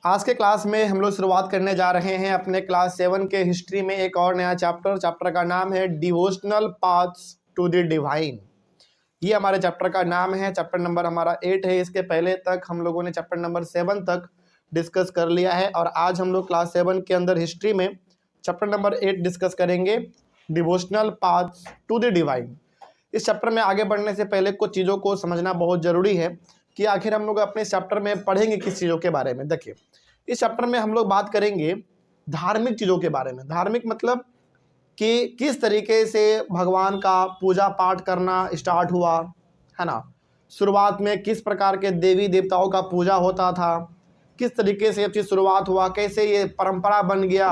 आज के क्लास में हम लोग शुरुआत करने जा रहे हैं अपने क्लास 7 के हिस्ट्री में एक और नया चैप्टर का नाम है devotional paths to the divine. ये हमारे चैप्टर का नाम है। चैप्टर नंबर हमारा 8 है। इसके पहले तक हम लोगों ने चैप्टर नंबर 7 तक डिस्कस कर लिया है और आज हम लोग क्लास 7 के अंदर हिस्ट्री में चैप्टर नंबर 8 डिस्कस करेंगे, devotional paths to the divine. इस चैप्टर में आगे बढ़ने से पहले कुछ चीज़ों को समझना बहुत ज़रूरी है कि आखिर हम लोग अपने इस चैप्टर में पढ़ेंगे किस चीज़ों के बारे में। देखिए, इस चैप्टर में हम लोग बात करेंगे धार्मिक चीज़ों के बारे में। धार्मिक मतलब कि किस तरीके से भगवान का पूजा पाठ करना स्टार्ट हुआ, है ना। शुरुआत में किस प्रकार के देवी देवताओं का पूजा होता था, किस तरीके से ये चीज़ शुरुआत हुआ, कैसे ये परंपरा बन गया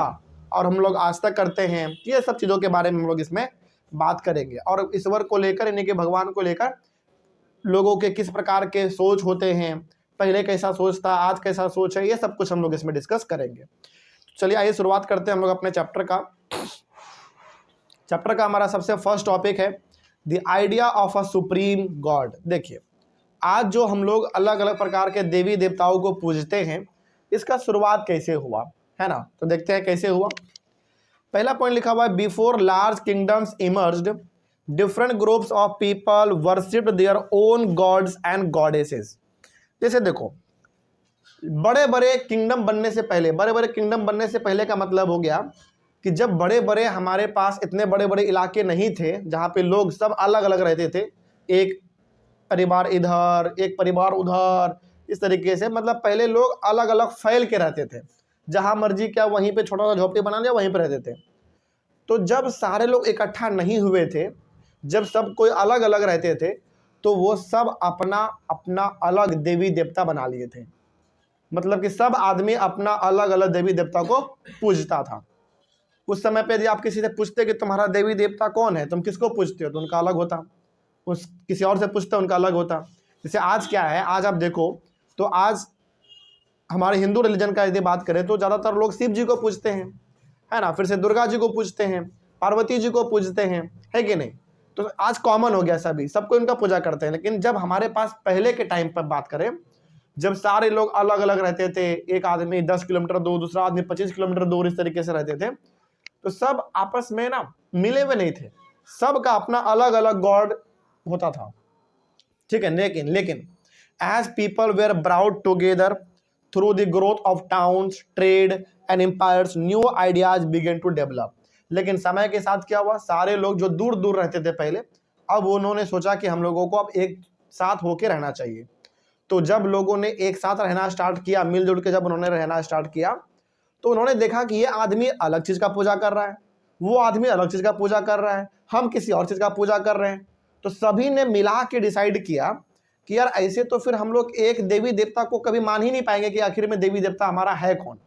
और हम लोग आज तक करते हैं। ये सब चीज़ों के बारे में हम लोग इसमें बात करेंगे और ईश्वर को लेकर, यानी कि भगवान को लेकर लोगों के किस प्रकार के सोच होते हैं, पहले कैसा सोच था, आज कैसा सोच है, ये सब कुछ हम लोग इसमें डिस्कस करेंगे। चलिए आइए शुरुआत करते हैं हम लोग अपने चैप्टर का। चैप्टर का हमारा सबसे फर्स्ट टॉपिक है the idea of a supreme God. देखिए, आज जो हम लोग अलग अलग प्रकार के देवी देवताओं को पूजते हैं, इसका शुरुआत कैसे हुआ, है ना। तो देखते हैं कैसे हुआ। पहला पॉइंट लिखा हुआ है, before large kingdoms emerged different groups of people worshipped their own gods and goddesses. जैसे देखो, बड़े बड़े किंगडम बनने से पहले का मतलब हो गया कि जब बड़े बड़े हमारे पास इतने बड़े बड़े इलाके नहीं थे जहाँ पे लोग सब अलग अलग रहते थे, एक परिवार इधर एक परिवार उधर, इस तरीके से, मतलब पहले लोग अलग अलग फैल के रहते थे, जहाँ मर्जी क्या वहीं पे छोटा सा झोपड़ी बना लिया वहीं पे रहते थे। तो जब सारे लोग इकट्ठा नहीं हुए थे, जब सब कोई अलग अलग रहते थे, तो वो सब अपना अपना अलग देवी देवता बना लिए थे। मतलब कि सब आदमी अपना अलग अलग देवी देवता को पूजता था। उस समय पे यदि आप किसी से पूछते कि तुम्हारा देवी देवता कौन है, तुम किसको पूजते हो, तो उनका अलग होता। उस किसी और से पूछते उनका अलग होता। जैसे आज क्या है, आज आप देखो तो आज हमारे हिंदू रिलीजन का यदि बात करें तो ज़्यादातर लोग शिव जी को पूजते हैं, है ना। फिर से दुर्गा जी को पूजते हैं, पार्वती जी को पूजते हैं, है कि नहीं। तो आज कॉमन हो गया, सभी सबको इनका पूजा करते हैं। लेकिन जब हमारे पास पहले के टाइम पर बात करें, जब सारे लोग अलग अलग रहते थे, एक आदमी 10 किलोमीटर दूर, दूसरा आदमी 25 किलोमीटर दूर, इस तरीके से रहते थे, तो सब आपस में ना मिले हुए नहीं थे, सबका अपना अलग अलग गॉड होता था, ठीक है। लेकिन as people were brought together through the growth of towns, trade and empires, new ideas began to develop. लेकिन समय के साथ क्या हुआ, सारे लोग जो दूर दूर रहते थे पहले, अब उन्होंने सोचा कि हम लोगों को अब एक साथ होके रहना चाहिए। तो जब लोगों ने एक साथ रहना स्टार्ट किया, मिलजुल के जब उन्होंने रहना स्टार्ट किया, तो उन्होंने देखा कि ये आदमी अलग चीज़ का पूजा कर रहा है, वो आदमी अलग चीज़ का पूजा कर रहा है, हम किसी और चीज़ का पूजा कर रहे हैं। तो सभी ने मिला के डिसाइड किया कि यार ऐसे तो फिर हम लोग एक देवी देवता को कभी मान ही नहीं पाएंगे कि आखिर में देवी देवता हमारा है कौन।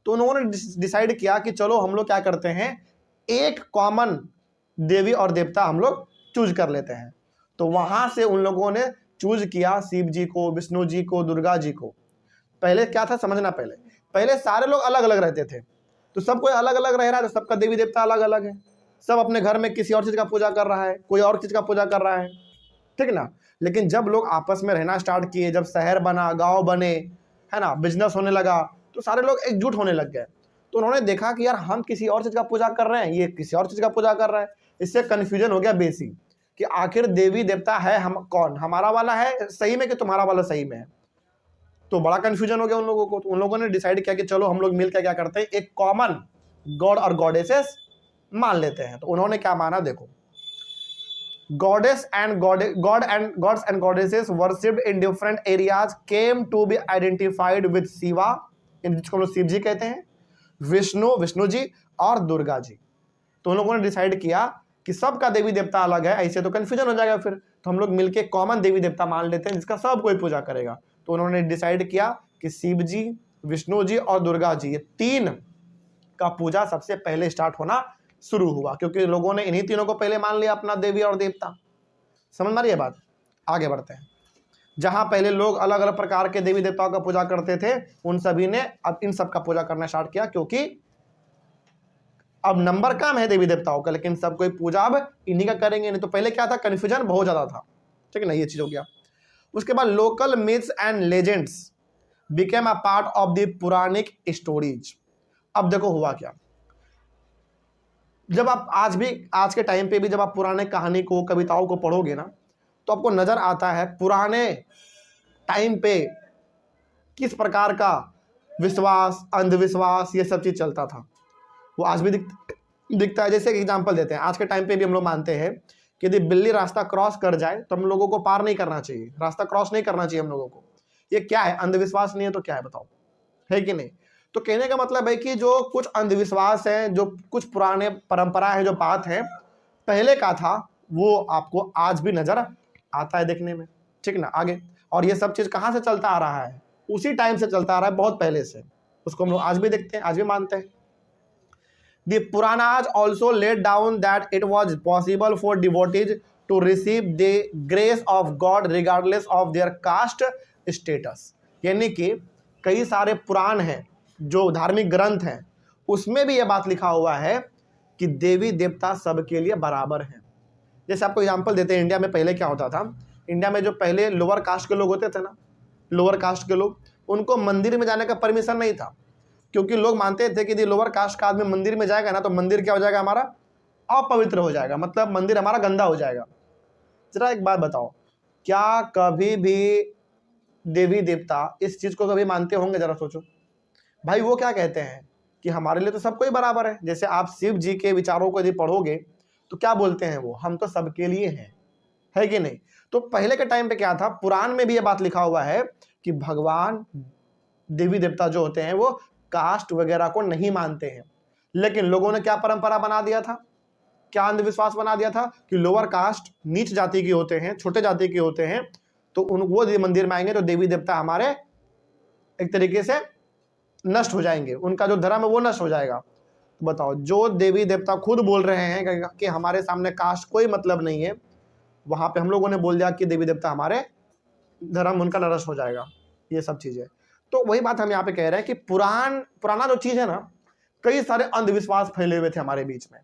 तो उन्होंने डिसाइड किया कि चलो हम लोग क्या करते हैं, एक कॉमन देवी और देवता हम लोग चूज कर लेते हैं। तो वहां से उन लोगों ने चूज किया शिव जी को, विष्णु जी को, दुर्गा जी को। पहले क्या था समझना, पहले सारे लोग अलग अलग रहते थे, तो सब कोई अलग अलग रह रहा है, तो सबका देवी देवता अलग अलग है। सब अपने घर में किसी और चीज का पूजा कर रहा है, कोई और चीज का पूजा कर रहा है, ठीक ना। लेकिन जब लोग आपस में रहना स्टार्ट किए, जब शहर बना, गांव बने, है ना, बिजनेस होने लगा, तो सारे लोग एकजुट होने लग गए। तो उन्होंने देखा कि यार हम किसी और चीज का पूजा कर रहे हैं, ये किसी और चीज का पूजा कर रहा है। इससे कन्फ्यूजन हो गया बेसिक कि आखिर देवी देवता है हम कौन, हमारा वाला है सही में कि तुम्हारा वाला सही में है। तो बड़ा कंफ्यूजन हो गया उन लोगों को। तो उन लोगों ने डिसाइड किया कि चलो हम लोग मिलकर क्या करते हैं, एक कॉमन गॉड और गॉडेसेस मान लेते हैं। तो उन्होंने क्या माना, देखो, goddess and gods and goddesses worshipped in different areas came to be identified with Shiva, जिसको हम लोग शिव जी कहते हैं, विष्णु जी और दुर्गा जी। तो उन लोगों ने डिसाइड किया कि सबका देवी देवता अलग है, ऐसे तो कंफ्यूजन हो जाएगा फिर, तो हम लोग मिलके कॉमन देवी देवता मान लेते हैं जिसका सब कोई पूजा करेगा। तो उन्होंने डिसाइड किया कि शिव जी, विष्णु जी और दुर्गा जी, ये तीन का पूजा सबसे पहले स्टार्ट होना शुरू हुआ, क्योंकि लोगों ने इन्हीं तीनों को पहले मान लिया अपना देवी और देवता। समझ में आ रही है बात। आगे बढ़ते हैं। जहां पहले लोग अलग अलग प्रकार के देवी देवताओं का पूजा करते थे, उन सभी ने अब इन सब का पूजा करना स्टार्ट किया, क्योंकि अब नंबर कम है देवी देवताओं का, लेकिन सब कोई पूजा अब इन्हीं का करेंगे। नहीं तो पहले क्या था, कंफ्यूजन बहुत ज्यादा था, ठीक है ना, ये चीज हो गया। उसके बाद local myths and legends became a part of the Puranik stories. अब देखो हुआ क्या, जब आप आज के टाइम पे भी जब आप पुराने कहानी को, कविताओं को पढ़ोगे ना, तो आपको नजर आता है पुराने टाइम पे किस प्रकार का विश्वास, अंधविश्वास, ये सब चीज चलता था। वो आज भी दिखता है। जैसे एग्जांपल देते हैं, आज के टाइम पे भी हम लोग मानते हैं कि यदि बिल्ली रास्ता क्रॉस कर जाए तो हम लोगों को पार नहीं करना चाहिए, रास्ता क्रॉस नहीं करना चाहिए हम लोगों को। ये क्या है? अंधविश्वास नहीं है तो क्या है बताओ, है कि नहीं? तो कहने का मतलब है कि जो कुछ अंधविश्वास है, जो कुछ पुराने परंपरा है, जो बात है पहले का था, वो आपको आज भी नजर आता है देखने में, ठीक ना। आगे, और ये सब चीज कहां से चलता आ रहा है? उसी टाइम से चलता आ रहा है, बहुत पहले से। उसको हम लोग आज भी देखते हैं, आज भी मानते हैं। The Puranas also laid down that it was possible for devotees to receive the grace of God regardless of their caste status। यानी कि कई सारे पुराण हैं, जो धार्मिक ग्रंथ हैं, उसमें भी यह बात लिखा हुआ है कि देवी देवता सबके लिए बराबर हैं। जैसे आपको एग्जांपल देते हैं, इंडिया में पहले क्या होता था, इंडिया में जो पहले लोअर कास्ट के लोग होते थे ना, लोअर कास्ट के लोग, उनको मंदिर में जाने का परमिशन नहीं था, क्योंकि लोग मानते थे कि यदि लोअर कास्ट का आदमी मंदिर में जाएगा ना, तो मंदिर क्या हो जाएगा? हमारा अपवित्र हो जाएगा, मतलब मंदिर हमारा गंदा हो जाएगा। जरा एक बात बताओ, क्या कभी भी देवी देवता इस चीज को कभी मानते होंगे? जरा सोचो भाई। वो क्या कहते हैं कि हमारे लिए तो सब कोई बराबर है। जैसे आप शिव जी के विचारों को यदि पढ़ोगे तो क्या बोलते हैं वो? हम तो सबके लिए हैं, है कि नहीं? तो पहले के टाइम पे क्या था, पुराण में भी ये बात लिखा हुआ है कि भगवान, देवी देवता जो होते हैं वो कास्ट वगैरह को नहीं मानते हैं। लेकिन लोगों ने क्या परंपरा बना दिया था, क्या अंधविश्वास बना दिया था कि लोअर कास्ट, नीच जाति के होते हैं, छोटे जाति के होते हैं, तो वो मंदिर में आएंगे तो देवी देवता हमारे एक तरीके से नष्ट हो जाएंगे, उनका जो धर्म है वो नष्ट हो जाएगा। तो बताओ, जो देवी देवता खुद बोल रहे हैं कि हमारे सामने कास्ट कोई मतलब नहीं है, वहां पे हम लोगों ने बोल दिया कि देवी देवता हमारे धर्म, उनका नष्ट हो जाएगा, ये सब चीजें। तो वही बात हम यहाँ पे कह रहे हैं कि पुराना जो चीज है ना, कई सारे अंधविश्वास फैले हुए थे हमारे बीच में,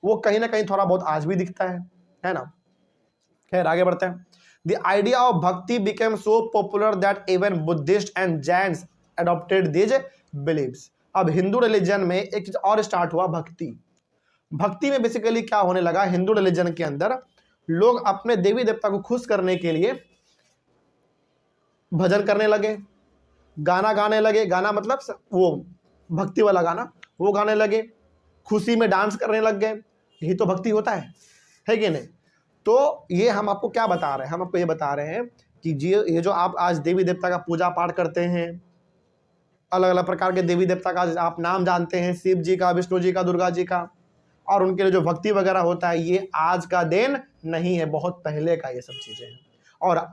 वो कहीं ना कहीं थोड़ा बहुत आज भी दिखता है ना। खैर आगे बढ़ते हैं। The idea of bhakti became so popular that even Buddhist and Jains adopted this beliefs. अब हिंदू रिलीजन में एक चीज और स्टार्ट हुआ, भक्ति। भक्ति में बेसिकली क्या होने लगा, हिंदू रिलीजन के अंदर लोग अपने देवी देवता को खुश करने के लिए भजन करने लगे, गाना गाने लगे, गाना मतलब वो भक्ति वाला गाना, वो गाने लगे, खुशी में डांस करने लग गए। यही तो भक्ति होता है कि नहीं? तो ये हम आपको क्या बता रहे हैं, हम आपको ये बता रहे हैं कि ये जो आप आज देवी देवता का पूजा पाठ करते हैं, अलग अलग प्रकार के देवी देवता का आप नाम जानते हैं, शिव जी का, विष्णु जी का, दुर्गा जी का, और उनके लिए जो भक्ति वगैरह होता है, ये आज का दिन नहीं है, बहुत पहले का ये सब चीजें हैं। और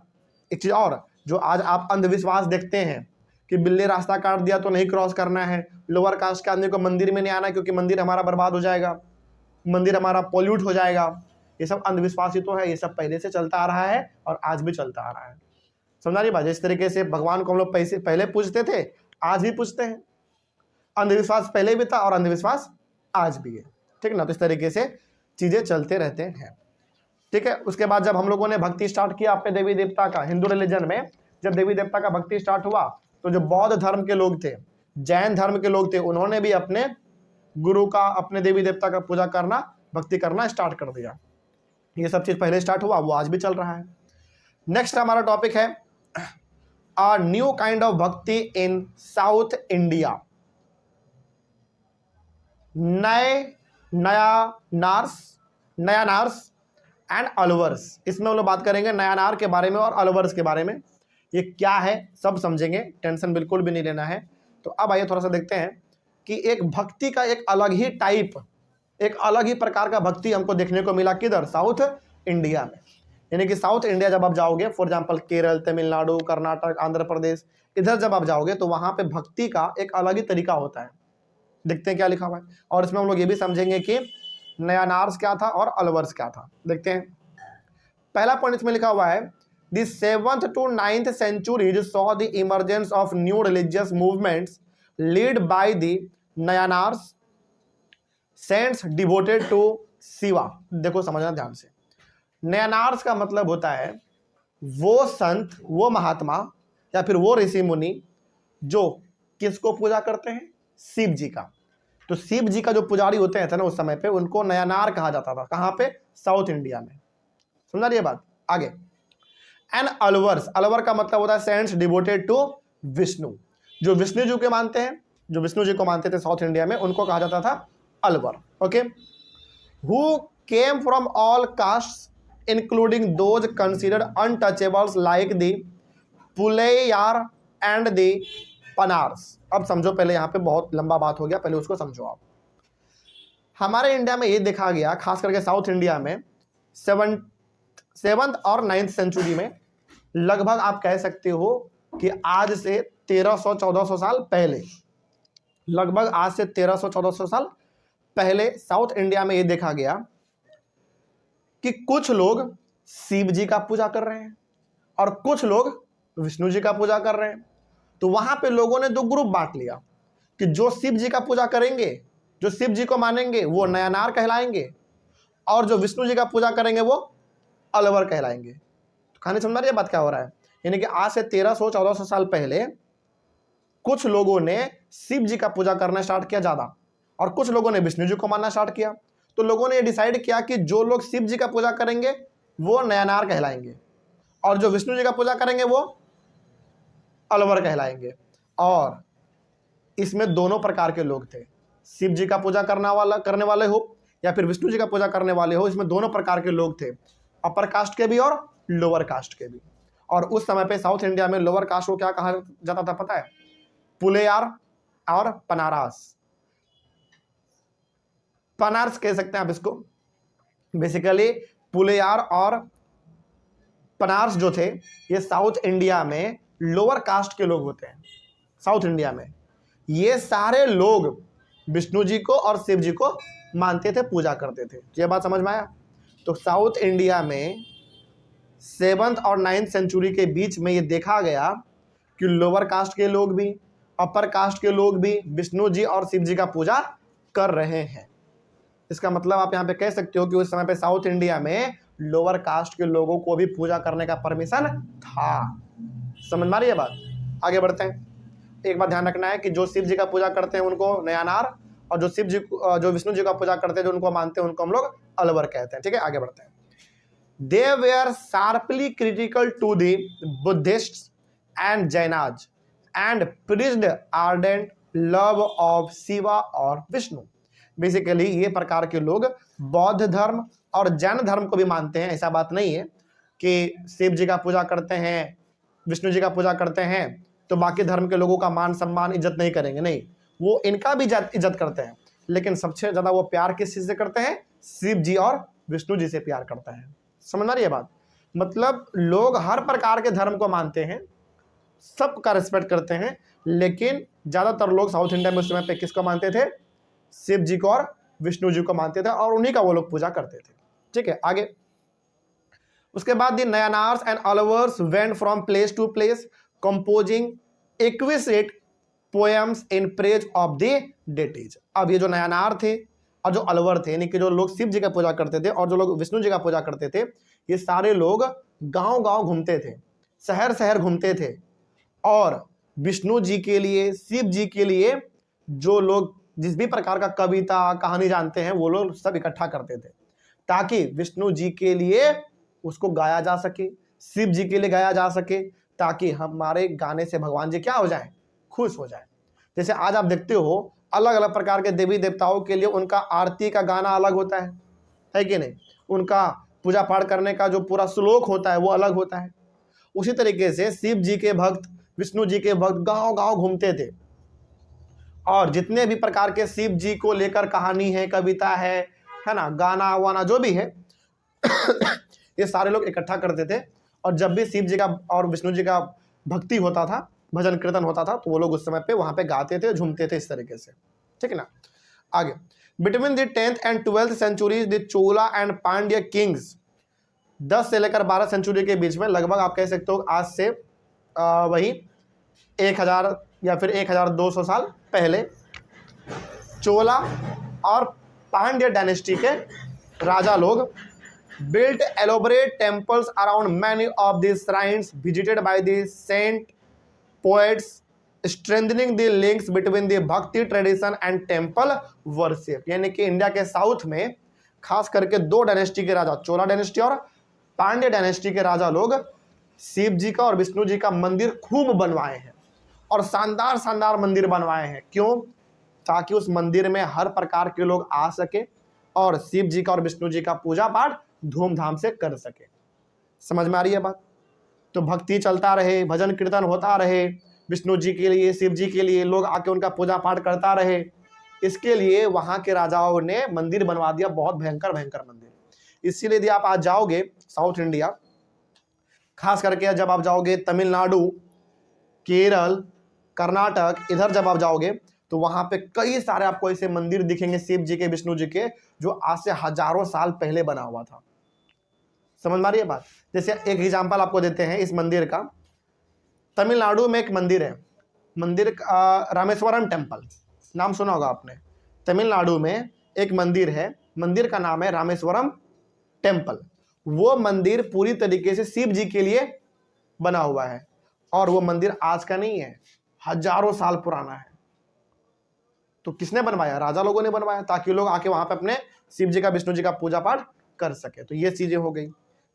एक चीज और, जो आज आप अंधविश्वास देखते हैं कि बिल्ली रास्ता काट दिया तो नहीं क्रॉस करना है, लोअर कास्ट के आदमी को मंदिर में नहीं आना क्योंकि मंदिर हमारा बर्बाद हो जाएगा, मंदिर हमारा पॉल्यूट हो जाएगा, ये सब अंधविश्वास ही तो है। ये सब पहले से चलता आ रहा है और आज भी चलता आ रहा है। समझा रही बात? जिस तरीके से भगवान को हम लोग पहले पूजते थे, आज भी पूजते हैं। अंधविश्वास पहले भी था और अंधविश्वास आज भी है, ठीक ना। तो इस तरीके से चीजें चलते रहते हैं, ठीक है। उसके बाद जब हम लोगों ने भक्ति स्टार्ट किया अपने देवी देवता का, हिंदू रिलीजन में जब देवी देवता का भक्ति स्टार्ट हुआ, तो जो बौद्ध धर्म के लोग थे, जैन धर्म के लोग थे, उन्होंने भी अपने गुरु का, अपने देवी देवता का पूजा करना, भक्ति करना स्टार्ट कर दिया। ये सब चीज पहले स्टार्ट हुआ, वो आज भी चल रहा है। नेक्स्ट हमारा टॉपिक है अ न्यू काइंड ऑफ भक्ति इन south India. Nayanars and Alvars. इसमें हम लोग बात करेंगे नयानार के बारे में और अलवर्स के बारे में। ये क्या है सब समझेंगे, टेंशन बिल्कुल भी नहीं लेना है। तो अब आइए थोड़ा सा देखते हैं कि एक भक्ति का एक अलग ही टाइप, एक अलग ही प्रकार का भक्ति हमको देखने को मिला किधर, साउथ इंडिया में। यानी कि साउथ इंडिया जब आप जाओगे, फॉर एग्जांपल केरल, तमिलनाडु, कर्नाटक, आंध्र प्रदेश, इधर जब आप जाओगे तो वहां पे भक्ति का एक अलग ही तरीका होता है। देखते हैं क्या लिखा हुआ है, और इसमें हम लोग ये भी समझेंगे कि नयानार्स क्या था और अलवर्स क्या था। देखते हैं, पहला पॉइंट इसमें लिखा हुआ है, The 7th to 9th centuries saw the emergence of new religious movements led by the Nayanars, saints devoted to Shiva। देखो समझना ध्यान से, नयानार्स का मतलब होता है वो संत, वो महात्मा या फिर वो ऋषि मुनि जो किसको पूजा करते हैं? शिव जी का। तो शिव जी का जो पुजारी होते हैं ना उस समय पे, उनको नयनार कहा जाता था। कहां पे? साउथ इंडिया में। समझा रही है बात? आगे, एंड अलवर्स, अलवर का मतलब होता है सेंट्स डिवोटेड टू विष्णु, जो विष्णु जी को मानते हैं, जो विष्णु जी को मानते थे साउथ इंडिया में, उनको कहा जाता था Alvar. Okay, who came from all caste including those considered untouchables like the Pulayar and the Panars. अब समझो, पहले यहां पे बहुत लंबा बात हो गया, पहले उसको समझो आप। हमारे इंडिया में ये देखा गया, खास करके साउथ इंडिया में, सेवंथ और 9th सेंचुरी में, लगभग आप कह सकते हो कि आज से 1300-1400 साल पहले, लगभग आज से 1300-1400 साल पहले साउथ इंडिया में ये देखा गया कि कुछ लोग शिव जी का पूजा कर रहे हैं और कुछ लोग विष्णु जी का पूजा कर रहे हैं। तो वहां पे लोगों ने दो ग्रुप बांट लिया कि जो शिव जी का पूजा करेंगे, जो शिव जी को मानेंगे, वो नयनार कहलाएंगे, और जो विष्णु जी का पूजा करेंगे वो अलवर कहलाएंगे। तो कहानी समझ रही है बात क्या हो रहा है? यानी कि आज से 1300-1400 साल पहले कुछ लोगों ने शिव जी का पूजा करना स्टार्ट किया ज्यादा, और कुछ लोगों ने विष्णु जी को मानना स्टार्ट किया। तो लोगों ने ये डिसाइड किया कि जो लोग शिव जी का पूजा करेंगे वो नयनार कहलाएंगे, और जो विष्णु जी का पूजा करेंगे वो अलवर कहलाएंगे। और इसमें दोनों प्रकार के लोग थे, शिव जी का पूजा करने वाले हो या फिर विष्णु जी का पूजा करने वाले हो, इसमें दोनों प्रकार के लोग थे, अपर कास्ट के भी और लोअर कास्ट के भी। और उस समय पे साउथ इंडिया में लोअर कास्ट को क्या कहा जाता था पता है? पुलेयार और पनारास, पनार्स कह सकते हैं आप इसको। बेसिकली पुलेयार और पनार्स जो थे, ये साउथ इंडिया में लोअर कास्ट के लोग होते हैं। साउथ इंडिया में ये सारे लोग विष्णु जी को और शिव जी को मानते थे, पूजा करते थे। ये बात समझ में आया? तो साउथ इंडिया में 7th और 9th सेंचुरी के बीच में ये देखा गया कि लोअर कास्ट के लोग भी, अपर कास्ट के लोग भी विष्णु जी और शिव जी का पूजा कर रहे हैं। इसका मतलब आप यहाँ पे कह सकते हो कि उस समय पे साउथ इंडिया में लोअर कास्ट के लोगों को भी पूजा करने का परमिशन था। समझ में आ रही है बात? आगे बढ़ते हैं। एक बात ध्यान रखना है कि जो शिव जी का पूजा करते हैं उनको नयनार, और जो विष्णु जी का पूजा करते हैं, जो उनको मानते हैं, उनको हम लोग अलवर कहते हैं। ठीक है, आगे बढ़ते हैं। They were sharply critical to the Buddhists and Jainas and preached ardent love of Shiva और विष्णु। बेसिकली ये प्रकार के लोग बौद्ध धर्म और जैन धर्म को भी मानते हैं। ऐसा बात नहीं है कि शिव जी का पूजा करते हैं, विष्णु जी का पूजा करते हैं तो बाकी धर्म के लोगों का मान सम्मान इज्जत नहीं करेंगे, नहीं, वो इनका भी इज्जत करते हैं, लेकिन सबसे ज्यादा वो प्यार किस चीज से करते हैं? शिव जी और विष्णु जी से प्यार करते हैं। समझ आ रही है बात? मतलब लोग हर प्रकार के धर्म को मानते हैं, सबका रिस्पेक्ट करते हैं, लेकिन ज्यादातर लोग साउथ इंडिया में उस समय पे किसको मानते थे? शिव जी को और विष्णु जी को मानते थे, और उन्हीं का वो लोग पूजा करते थे। ठीक है, आगे। उसके बाद the Nayanars and Alvars went from place to place composing exquisite poems in praise of the deities. अब ये जो नयनार थे और जो अलवर थे, यानी कि जो लोग शिव जी का पूजा करते थे और जो लोग विष्णु जी का पूजा करते थे, ये सारे लोग गांव गांव घूमते थे, शहर शहर घूमते थे, और विष्णु जी के लिए, शिव जी के लिए जो लोग जिस भी प्रकार का कविता कहानी जानते हैं वो लोग सब इकट्ठा करते थे, ताकि विष्णु जी के लिए उसको गाया जा सके, शिव जी के लिए गाया जा सके, ताकि हमारे गाने से भगवान जी क्या हो जाए? खुश हो जाए। जैसे आज आप देखते हो अलग अलग प्रकार के देवी देवताओं के लिए उनका आरती का गाना अलग होता है कि नहीं? उनका पूजा पाठ करने का जो पूरा श्लोक होता है वो अलग होता है। उसी तरीके से शिव जी के भक्त, विष्णु जी के भक्त गांव गांव घूमते थे, और जितने भी प्रकार के शिव जी को लेकर कहानी है, कविता है ना, गाना वाना जो भी है ये सारे लोग इकट्ठा करते थे, और जब भी शिव जी का और विष्णु जी का भक्ति होता था, भजन कीर्तन होता था, तो वो लोग उस समय पे वहां पे गाते थे, झूमते थे इस तरीके से। ठीक है ना? आगे, between the 10th and 12th centuries the Chola and Pandya kings, 10 से लेकर 12 सेंचुरी के बीच में, लगभग आप कह सकते हो आज से वही 1000 या फिर 1200 साल पहले, चोला और पांड्य डायनेस्टी के राजा लोग built elaborate temples around many of these shrines visited by the saint, poets strengthening the links between the भक्ति ट्रेडिशन एंड टेम्पल वर्शिप। यानी कि इंडिया के साउथ में खास करके दो डायनेस्टी के राजा, चोला डायनेस्टी और पांड्य डायनेस्टी के राजा लोग शिव जी का और विष्णु जी का मंदिर खूब बनवाए हैं और शानदार शानदार मंदिर बनवाए हैं। क्यों? ताकि उस मंदिर में हर प्रकार के लोग आ सके और शिव जी का और विष्णु जी का पूजा पाठ धूमधाम से कर सके। समझ में आ रही है बात? तो भक्ति चलता रहे, भजन कीर्तन होता रहे, विष्णु जी के लिए, शिव जी के लिए, लोग आके उनका पूजा पाठ करता रहे, इसके लिए वहां के राजाओं ने मंदिर बनवा दिया, बहुत भयंकर भयंकर मंदिर। इसीलिए यदि आप आज जाओगे साउथ इंडिया, खास करके जब आप जाओगे तमिलनाडु, केरल, कर्नाटक, इधर जब आप जाओगे तो वहां पे कई सारे आपको ऐसे मंदिर दिखेंगे शिव जी के, विष्णु जी के, जो आज से हजारों साल पहले बना हुआ था। समझ में आ रही है बात? जैसे एक एग्जांपल आपको देते हैं इस मंदिर का। तमिलनाडु में एक मंदिर है, मंदिर रामेश्वरम टेम्पल, नाम सुना होगा आपने। तमिलनाडु में एक मंदिर है, मंदिर का नाम है रामेश्वरम टेम्पल। वो मंदिर पूरी तरीके से शिव जी के लिए बना हुआ है और वो मंदिर आज का नहीं है, हजारों साल पुराना है। तो किसने बनवाया? राजा लोगों ने बनवाया, ताकि लोग आके वहां पे अपने शिव जी का, विष्णु जी का पूजा पाठ कर सके। तो ये चीजें हो गई।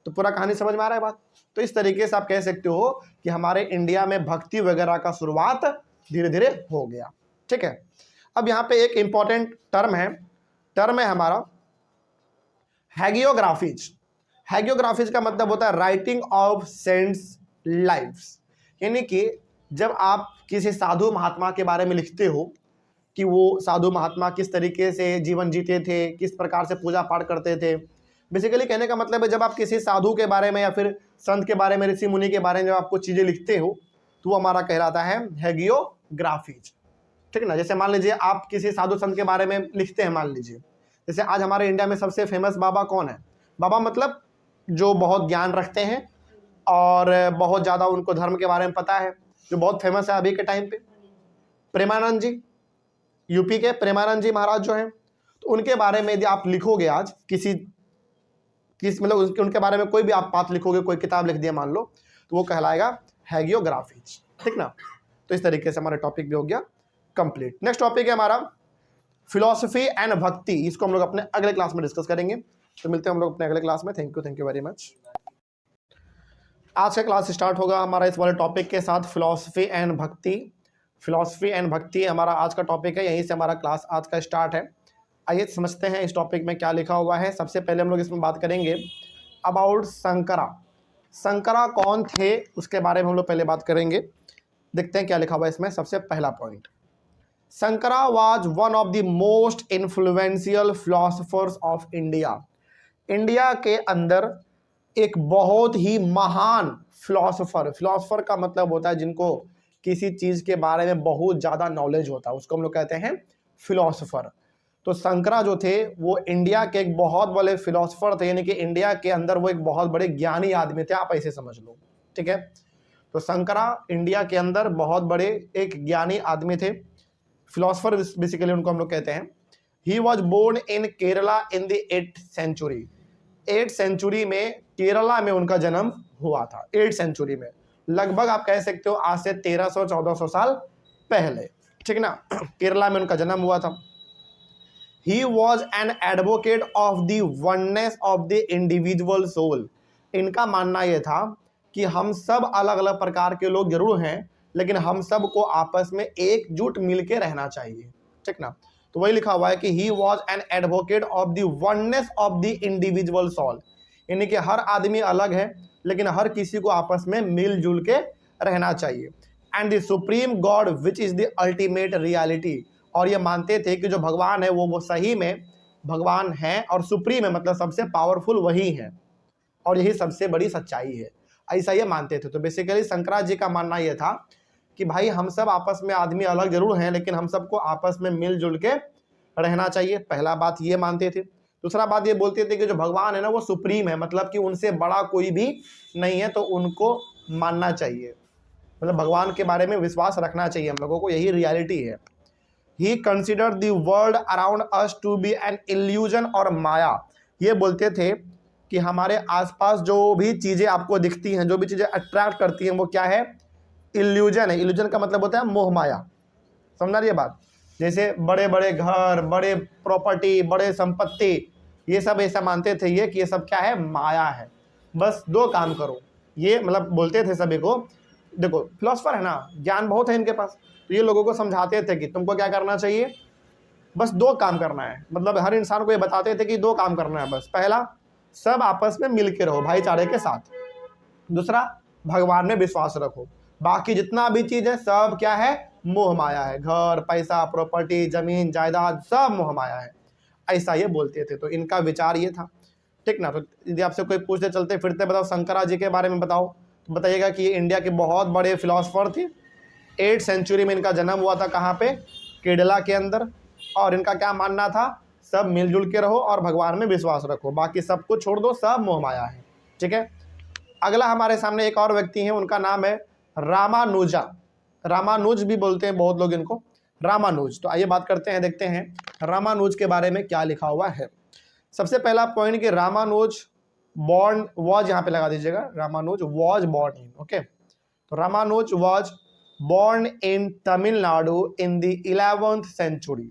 तो पूरा कहानी समझ में आ रहा है बात? तो इस तरीके से आप कह सकते हो कि हमारे इंडिया में भक्ति वगैरह का शुरुआत धीरे धीरे हो गया। ठीक है। अब यहाँ पे एक इंपॉर्टेंट टर्म है हमारा हैगियोग्राफीज। हैगियोग्राफीज का मतलब होता है राइटिंग ऑफ सेंट्स लाइव्स। यानी कि जब आप किसी साधु महात्मा के बारे में लिखते हो कि वो साधु महात्मा किस तरीके से जीवन जीते थे, किस प्रकार से पूजा पाठ करते थे, बेसिकली कहने का मतलब है जब आप किसी साधु के बारे में या फिर संत के बारे में, ऋषि मुनि के बारे में जब आप कुछ चीजें लिखते हो तो वो हमारा कहलाता है हैगियोग्राफीज। ठीक ना? जैसे मान लीजिए आप किसी साधु संत के बारे में लिखते हैं, मान लीजिए जैसे आज हमारे इंडिया में सबसे फेमस बाबा कौन है? बाबा मतलब जो बहुत ज्ञान रखते हैं और बहुत ज़्यादा उनको धर्म के बारे में पता है, जो बहुत फेमस है अभी के टाइम पे, प्रेमानंद जी, यूपी के प्रेमानंद जी महाराज जो हैं। तो उनके बारे में यदि आप लिखोगे आज मतलब उनके बारे में कोई भी आप बात लिखोगे, कोई किताब लिख दिया मान लो, तो वो कहलाएगा हैगियोग्राफीज। ठीक ना? तो इस तरीके से हमारा टॉपिक भी हो गया कंप्लीट। नेक्स्ट टॉपिक है हमारा फिलॉसफी एंड भक्ति। इसको हम लोग अपने अगले क्लास में डिस्कस करेंगे। तो मिलते हैं हम लोग अपने अगले क्लास में। Thank you very much. आज का क्लास स्टार्ट होगा हमारा इस वाले टॉपिक के साथ, फिलॉसफी एंड भक्ति। फिलॉसफी एंड भक्ति हमारा आज का टॉपिक है, यहीं से हमारा क्लास आज का स्टार्ट है। आइए समझते हैं इस टॉपिक में क्या लिखा हुआ है। सबसे पहले हम लोग इसमें बात करेंगे अबाउट शंकरा। शंकरा कौन थे उसके बारे में हम लोग पहले बात करेंगे। देखते हैं क्या लिखा हुआ है इसमें। सबसे पहला point, Shankara was one of the most influential philosophers of India. India के अंदर एक बहुत ही महान फिलोसोफर का मतलब होता है जिनको किसी चीज़ के बारे में बहुत ज़्यादा नॉलेज होता है, उसको हम लोग कहते हैं फिलोसोफर। तो शंकरा जो थे वो इंडिया के एक बहुत बड़े फिलोसोफर थे, यानी कि इंडिया के अंदर वो एक बहुत बड़े ज्ञानी आदमी थे, आप ऐसे समझ लो। ठीक है। तो शंकरा इंडिया के अंदर बहुत बड़े एक ज्ञानी आदमी थे, फिलोसोफर बेसिकली उनको हम लोग कहते हैं। He was born in Kerala in the 8th century. 8th century में केरला में उनका जन्म हुआ था। 8th सेंचुरी में, लगभग आप कह सकते हो आज से 1300-1400 साल पहले। ठीक ना? केरला में उनका जन्म हुआ था। He was an advocate of the oneness of the individual soul। इनका मानना यह था कि हम सब अलग अलग प्रकार के लोग जरूर हैं, लेकिन हम सब को आपस में एकजुट मिलके रहना चाहिए। ठीक ना? तो वही लिखा हुआ है कि he was an advocate of the oneness of the individual soul। यानी कि हर आदमी अलग है लेकिन हर किसी को आपस में मिलजुल के रहना चाहिए। And the supreme God which is the ultimate reality. और ये मानते थे कि जो भगवान है वो सही में भगवान है और सुप्रीम है, मतलब सबसे पावरफुल वही है और यही सबसे बड़ी सच्चाई है, ऐसा ये मानते थे। तो बेसिकली शंकराचार्य जी का मानना यह था कि भाई हम सब आपस में आदमी अलग जरूर हैं लेकिन हम सबको आपस में मिलजुल के रहना चाहिए। पहला बात ये मानते थे। दूसरा बात ये बोलते थे कि जो भगवान है ना वो सुप्रीम है, मतलब कि उनसे बड़ा कोई भी नहीं है, तो उनको मानना चाहिए, मतलब भगवान के बारे में विश्वास रखना चाहिए हम लोगों को, यही रियलिटी है। He considered the world around us to be an illusion और माया। ये बोलते थे कि हमारे आसपास जो भी चीज़ें आपको दिखती हैं, जो भी चीज़ें अट्रैक्ट करती हैं, वो क्या है? इल्यूजन है। इल्यूजन का मतलब होता है मोह माया, समझना रही है बात। जैसे बड़े बड़े घर, बड़े प्रॉपर्टी, बड़े संपत्ति, ये सब ऐसा मानते थे ये कि ये सब क्या है, माया है। बस दो काम करो, ये मतलब बोलते थे सभी को। देखो फिलोसफर है ना, ज्ञान बहुत है इनके पास, तो ये लोगों को समझाते थे कि तुमको क्या करना चाहिए, बस दो काम करना है। मतलब हर इंसान को ये बताते थे कि दो काम करना है बस। पहला, सब आपस में मिल के रहो भाईचारे के साथ। दूसरा, भगवान में विश्वास रखो। बाकी जितना भी चीज है सब क्या है, मोह माया है। घर, पैसा, प्रॉपर्टी, जमीन जायदाद सब मोह माया है, ऐसा ये बोलते थे। तो इनका विचार ये था, ठीक ना। तो यदि आपसे कोई पूछते चलते फिरते बताओ शंकराचार्य जी के बारे में बताओ, तो बताइएगा कि ये इंडिया के बहुत बड़े फिलोसफर थे। 8th सेंचुरी में इनका जन्म हुआ था, कहाँ पे, केरला के अंदर। और इनका क्या मानना था, सब मिलजुल के रहो और भगवान में विश्वास रखो, बाकी सब कुछ छोड़ दो, सब मोह माया है, ठीक है। अगला हमारे सामने एक और व्यक्ति हैं, उनका नाम है रामानुजा। रामानुज भी बोलते हैं बहुत लोग इनको, रामानुज। तो आइए बात करते हैं, देखते हैं रामानुज के बारे में क्या लिखा हुआ है। सबसे पहला पॉइंट कि रामानुज बॉर्न वॉज, यहाँ पे लगा दीजिएगा, Ramanuja was born in, okay. तो Ramanuja was born in Tamil Nadu in the 11th century.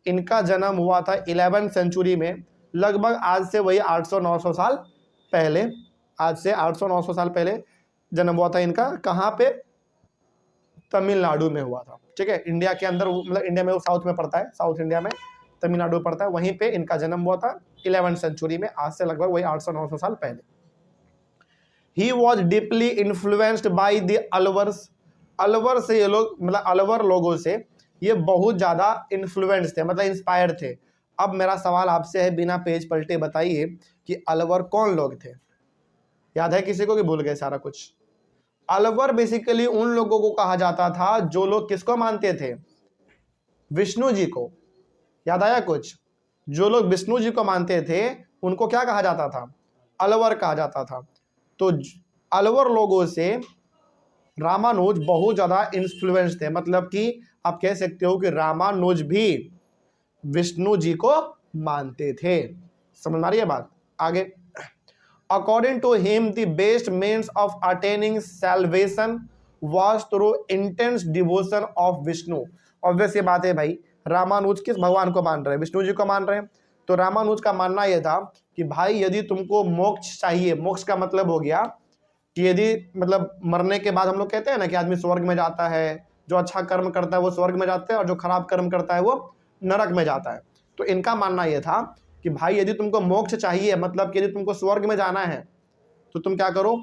इनका जन्म हुआ था 11th सेंचुरी में, लगभग आज से वही 800-900 साल पहले। आज से 800-900 साल पहले जन्म हुआ था इनका। कहाँ पे, तमिलनाडु में हुआ था, ठीक है। इंडिया के अंदर, मतलब इंडिया में वो साउथ में पड़ता है, साउथ इंडिया में तमिलनाडु पड़ता है, वहीं पे इनका जन्म हुआ था 11th सेंचुरी में, आज से लगभग वही 800-900 साल पहले। He was deeply influenced by the Alvars. Alwar से ये लोग, मतलब अलवर लोगों से ये बहुत ज़्यादा इन्फ्लुएंस थे, मतलब इंस्पायर थे। अब मेरा सवाल आपसे है, बिना पेज पलटे बताइए कि अलवर कौन लोग थे। याद है किसी को कि भूल गए सारा कुछ। अलवर बेसिकली उन लोगों को कहा जाता था जो लोग किसको मानते थे, विष्णु जी को। याद आया कुछ, जो लोग विष्णु जी को मानते थे उनको क्या कहा जाता था, अलवर कहा जाता था। तो अलवर लोगों से रामानुज बहुत ज्यादा इन्फ्लुएंस थे, मतलब कि आप कह सकते हो कि रामानुज भी विष्णु जी को मानते थे। समझ आ रही है बात। आगे, according to him the best means of attaining salvation was through intense devotion of Vishnu. Obvious ये बात है भाई, रामानुज किस भगवान को मान रहे हैं, विष्णु जी को मान रहे हैं। तो रामानुज का मानना यह था कि भाई यदि तुमको मोक्ष चाहिए, मोक्ष का मतलब हो गया कि यदि, मतलब मरने के बाद हम लोग कहते हैं ना कि आदमी स्वर्ग में जाता है, जो अच्छा कर्म करता है वो स्वर्ग में जाता है और जो खराब कर्म करता है वो नरक में जाता है। तो इनका मानना यह था कि भाई यदि तुमको मोक्ष चाहिए, मतलब कि यदि तुमको स्वर्ग में जाना है, तो तुम क्या करो,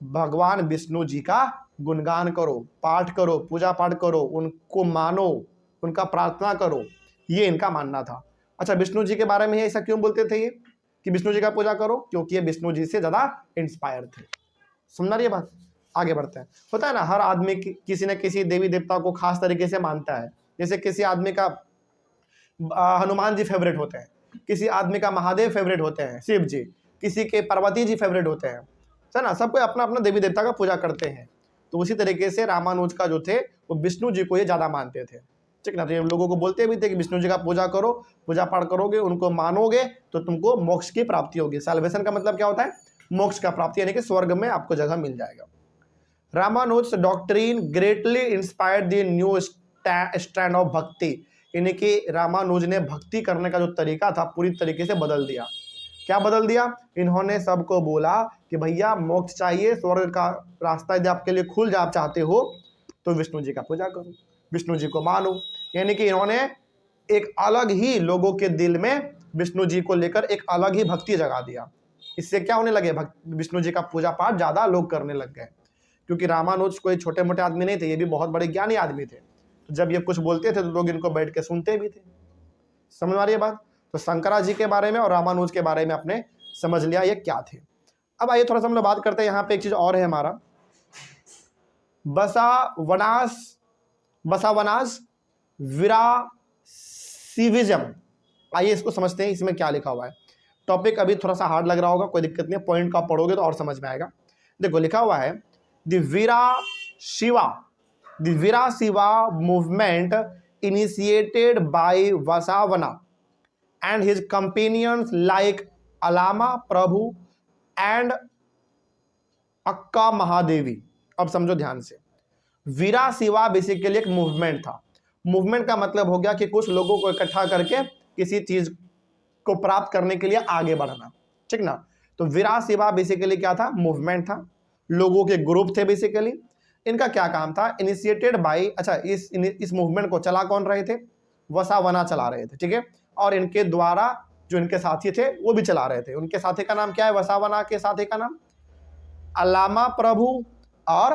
भगवान विष्णु जी का गुणगान करो, पाठ करो, पूजा पाठ करो, उनको मानो, उनका प्रार्थना करो, ये इनका मानना था। अच्छा, विष्णु जी के बारे में ऐसा क्यों बोलते थे ये कि विष्णु जी का पूजा करो, क्योंकि ये विष्णु जी से ज्यादा इंस्पायर थे। सुनना रही बात, आगे बढ़ते हैं। होता है ना, हर आदमी किसी न किसी देवी देवता को खास तरीके से मानता है। जैसे किसी आदमी का हनुमान जी फेवरेट होते हैं, किसी आदमी का महादेव फेवरेट होते हैं, शिव जी, किसी के पार्वती जी फेवरेट होते हैं, है ना। सबको अपना अपना देवी देवता का पूजा करते हैं। तो उसी तरीके से रामानुज का जो थे वो विष्णु जी को ये ज्यादा मानते थे, ठीक ना। तो ये लोगों को बोलते भी थे कि विष्णु जी का पूजा करो, पूजा पाठ करोगे, उनको मानोगे तो तुमको मोक्ष की प्राप्ति होगी। सैल्वेशन का मतलब क्या होता है, मोक्ष का प्राप्ति, यानी कि स्वर्ग में आपको जगह मिल जाएगा। Ramanuja doctrine greatly inspired the new stand of bhakti, यानी कि रामानुज ने भक्ति करने का जो तरीका था पूरी तरीके से बदल दिया। क्या बदल दिया, इन्होंने सबको बोला कि भैया मोक्ष चाहिए, स्वर्ग का रास्ता यदि आपके लिए खुल जाए, आप चाहते हो तो विष्णु जी का पूजा करो, विष्णु जी को मानो। यानी कि इन्होंने एक अलग ही लोगों के दिल में विष्णु जी को लेकर एक अलग ही भक्ति जगा दिया। इससे क्या होने लगे, विष्णु जी का पूजा पाठ ज्यादा लोग करने लग गए, क्योंकि रामानुज कोई छोटे मोटे आदमी नहीं थे, ये भी बहुत बड़े ज्ञानी आदमी थे। तो जब ये कुछ बोलते थे तो लोग इनको बैठ के सुनते भी थे। समझ आ रही है बात। तो शंकराचार्य जी के बारे में और रामानुज के बारे में आपने समझ लिया ये क्या थे। अब आइए थोड़ा सा हम लोग बात करते हैं, यहाँ पे एक चीज और है हमारा, बसावनास विरासिविज्म। आइए इसको समझते हैं, इसमें क्या लिखा हुआ है। टॉपिक अभी थोड़ा सा हार्ड लग रहा होगा, कोई दिक्कत नहीं, पॉइंट का पढ़ोगे तो और समझ में आएगा। देखो लिखा हुआ है, the Veera Shiva movement initiated by Basavanna and his companions like Allama Prabhu and Akka Mahadevi. अब समझो ध्यान से, वीरा शिवा बेसिकली एक मूवमेंट था। मूवमेंट का मतलब हो गया कि कुछ लोगों को इकट्ठा करके किसी चीज को प्राप्त करने के लिए आगे बढ़ना, ठीक ना। तो वीरा शिवा बेसिकली क्या था, मूवमेंट था, लोगों के ग्रुप थे बेसिकली। इनका क्या काम था, इनिशिएटेड बाय, अच्छा इस मूवमेंट को चला कौन रहे थे, वसावना चला रहे थे, ठीक है। और इनके द्वारा जो इनके साथी थे वो भी चला रहे थे। उनके साथी का नाम क्या है, वसावना के साथी का नाम अल्लामा प्रभु और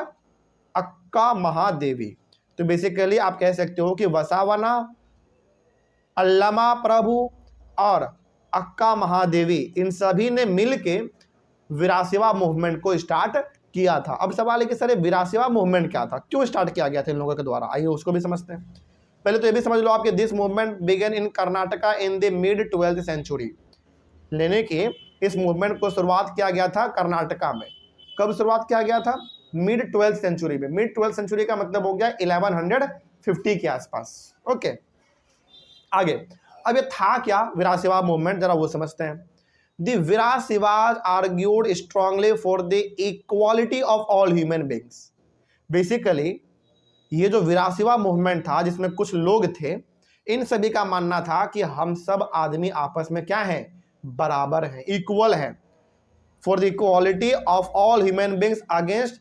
अक्का महादेवी। तो बेसिकली आप कह सकते हो कि वसावना, अल्लामा प्रभु और अक्का महादेवी, इन सभी ने मिलके विरासिवा मूवमेंट को स्टार्ट किया था। अब सवाल है कि सर विरासिवा मूवमेंट क्या था, क्यों स्टार्ट किया गया था इन लोगों के द्वारा, आइए उसको भी समझते हैं। पहले तो ये भी समझ लो आपके, this movement began in Karnataka in the mid 12th century, लेने की इस मूवमेंट को शुरुआत किया गया था कर्नाटका में। कब शुरुआत किया गया था, मिड 12th सेंचुरी में। मिड 12th सेंचुरी का मतलब हो गया 1150 के आसपास। ओके, आगे अब ये था क्या विरासिवा मूवमेंट, जरा वो समझते हैं। The Virasivas argued strongly for the equality of all human beings. Basically, ये जो विरासिवा मूवमेंट था जिसमें कुछ लोग थे, इन सभी का मानना था कि हम सब आदमी आपस में क्या हैं, बराबर हैं, इक्वल हैं। For the equality of all human beings against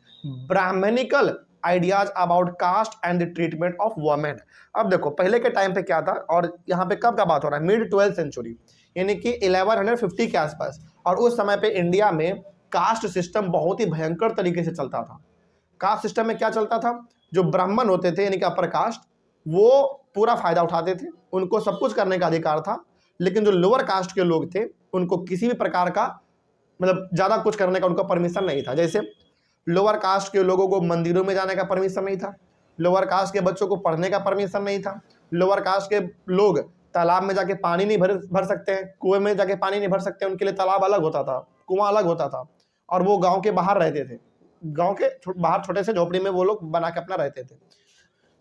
Brahmanical ideas about caste and the treatment of women. अब देखो पहले के टाइम पे क्या था, और यहाँ पे कब का बात हो रहा है, मिड 12th सेंचुरी यानी कि 1150 के आसपास। और उस समय पे इंडिया में कास्ट सिस्टम बहुत ही भयंकर तरीके से चलता था। कास्ट सिस्टम में क्या चलता था, जो ब्राह्मण होते थे यानी कि अपर कास्ट, वो पूरा फायदा उठाते थे, उनको सब कुछ करने का अधिकार था। लेकिन जो लोअर कास्ट के लोग थे उनको किसी भी प्रकार का मतलब ज़्यादा कुछ करने का उनका परमिशन नहीं था। जैसे लोअर कास्ट के लोगों को मंदिरों में जाने का परमिशन नहीं था, लोअर कास्ट के बच्चों को पढ़ने का परमिशन नहीं था, लोअर कास्ट के लोग तालाब में जाके पानी नहीं भर सकते हैं, कुएं में जाके पानी नहीं भर सकते, उनके लिए तालाब अलग होता था, कुआं अलग होता था। और वो गांव के बाहर रहते थे, गांव के बाहर छोटे से झोपड़ी में वो लोग बना के अपना रहते थे।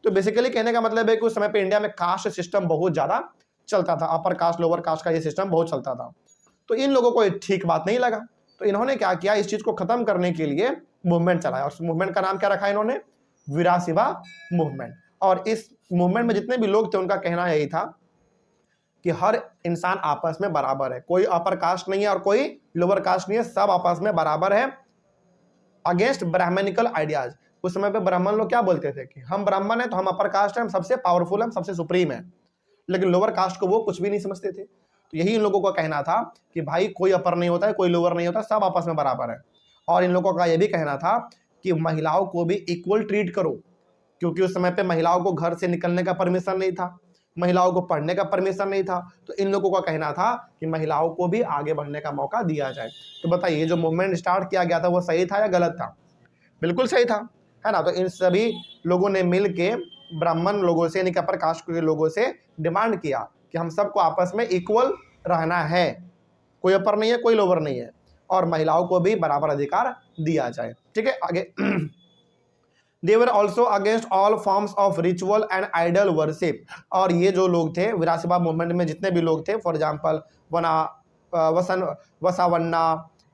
तो बेसिकली कहने का मतलब है कि उस समय पे इंडिया में कास्ट सिस्टम बहुत ज्यादा चलता था, अपर कास्ट लोअर कास्ट का ये सिस्टम बहुत चलता था। तो इन लोगों को ठीक बात नहीं लगा, तो इन्होंने क्या किया, इस चीज को खत्म करने के लिए मूवमेंट चलाया। और उस मूवमेंट का नाम क्या रखा इन्होंने, विरासिवा मूवमेंट। और इस मूवमेंट में जितने भी लोग थे उनका कहना यही था कि हर इंसान आपस में बराबर है, कोई अपर कास्ट नहीं है और कोई लोअर कास्ट नहीं है, सब आपस में बराबर है, अगेंस्ट ब्राह्मणिकल आइडियाज। उस समय पे ब्राह्मण लोग क्या बोलते थे कि हम ब्राह्मण हैं तो हम अपर कास्ट हैं, हम सबसे पावरफुल हैं, हम सबसे सुप्रीम है। लेकिन लोअर कास्ट को वो कुछ भी नहीं समझते थे। तो यही इन लोगों का कहना था कि भाई कोई अपर नहीं होता है, कोई लोअर नहीं होता, सब आपस में बराबर है। और इन लोगों का यह भी कहना था कि महिलाओं को भी इक्वल ट्रीट करो, क्योंकि उस समय पे महिलाओं को घर से निकलने का परमिशन नहीं था, महिलाओं को पढ़ने का परमिशन नहीं था। तो इन लोगों का कहना था कि महिलाओं को भी आगे बढ़ने का मौका दिया जाए। तो बताइए जो मूवमेंट स्टार्ट किया गया था वो सही था या गलत था, बिल्कुल सही था, है ना। तो इन सभी लोगों ने मिल के ब्राह्मण लोगों से यानी कि अपर कास्ट के लोगों से डिमांड किया कि हम सबको आपस में इक्वल रहना है, कोई अपर नहीं है, कोई लोअर नहीं है, और महिलाओं को भी बराबर अधिकार दिया जाए। ठीक है, आगे They were also against all forms of ritual and idol worship। और ये जो लोग थे विरासिवा मूवमेंट में जितने भी लोग थे, फॉर एग्जाम्पल वसावन्ना,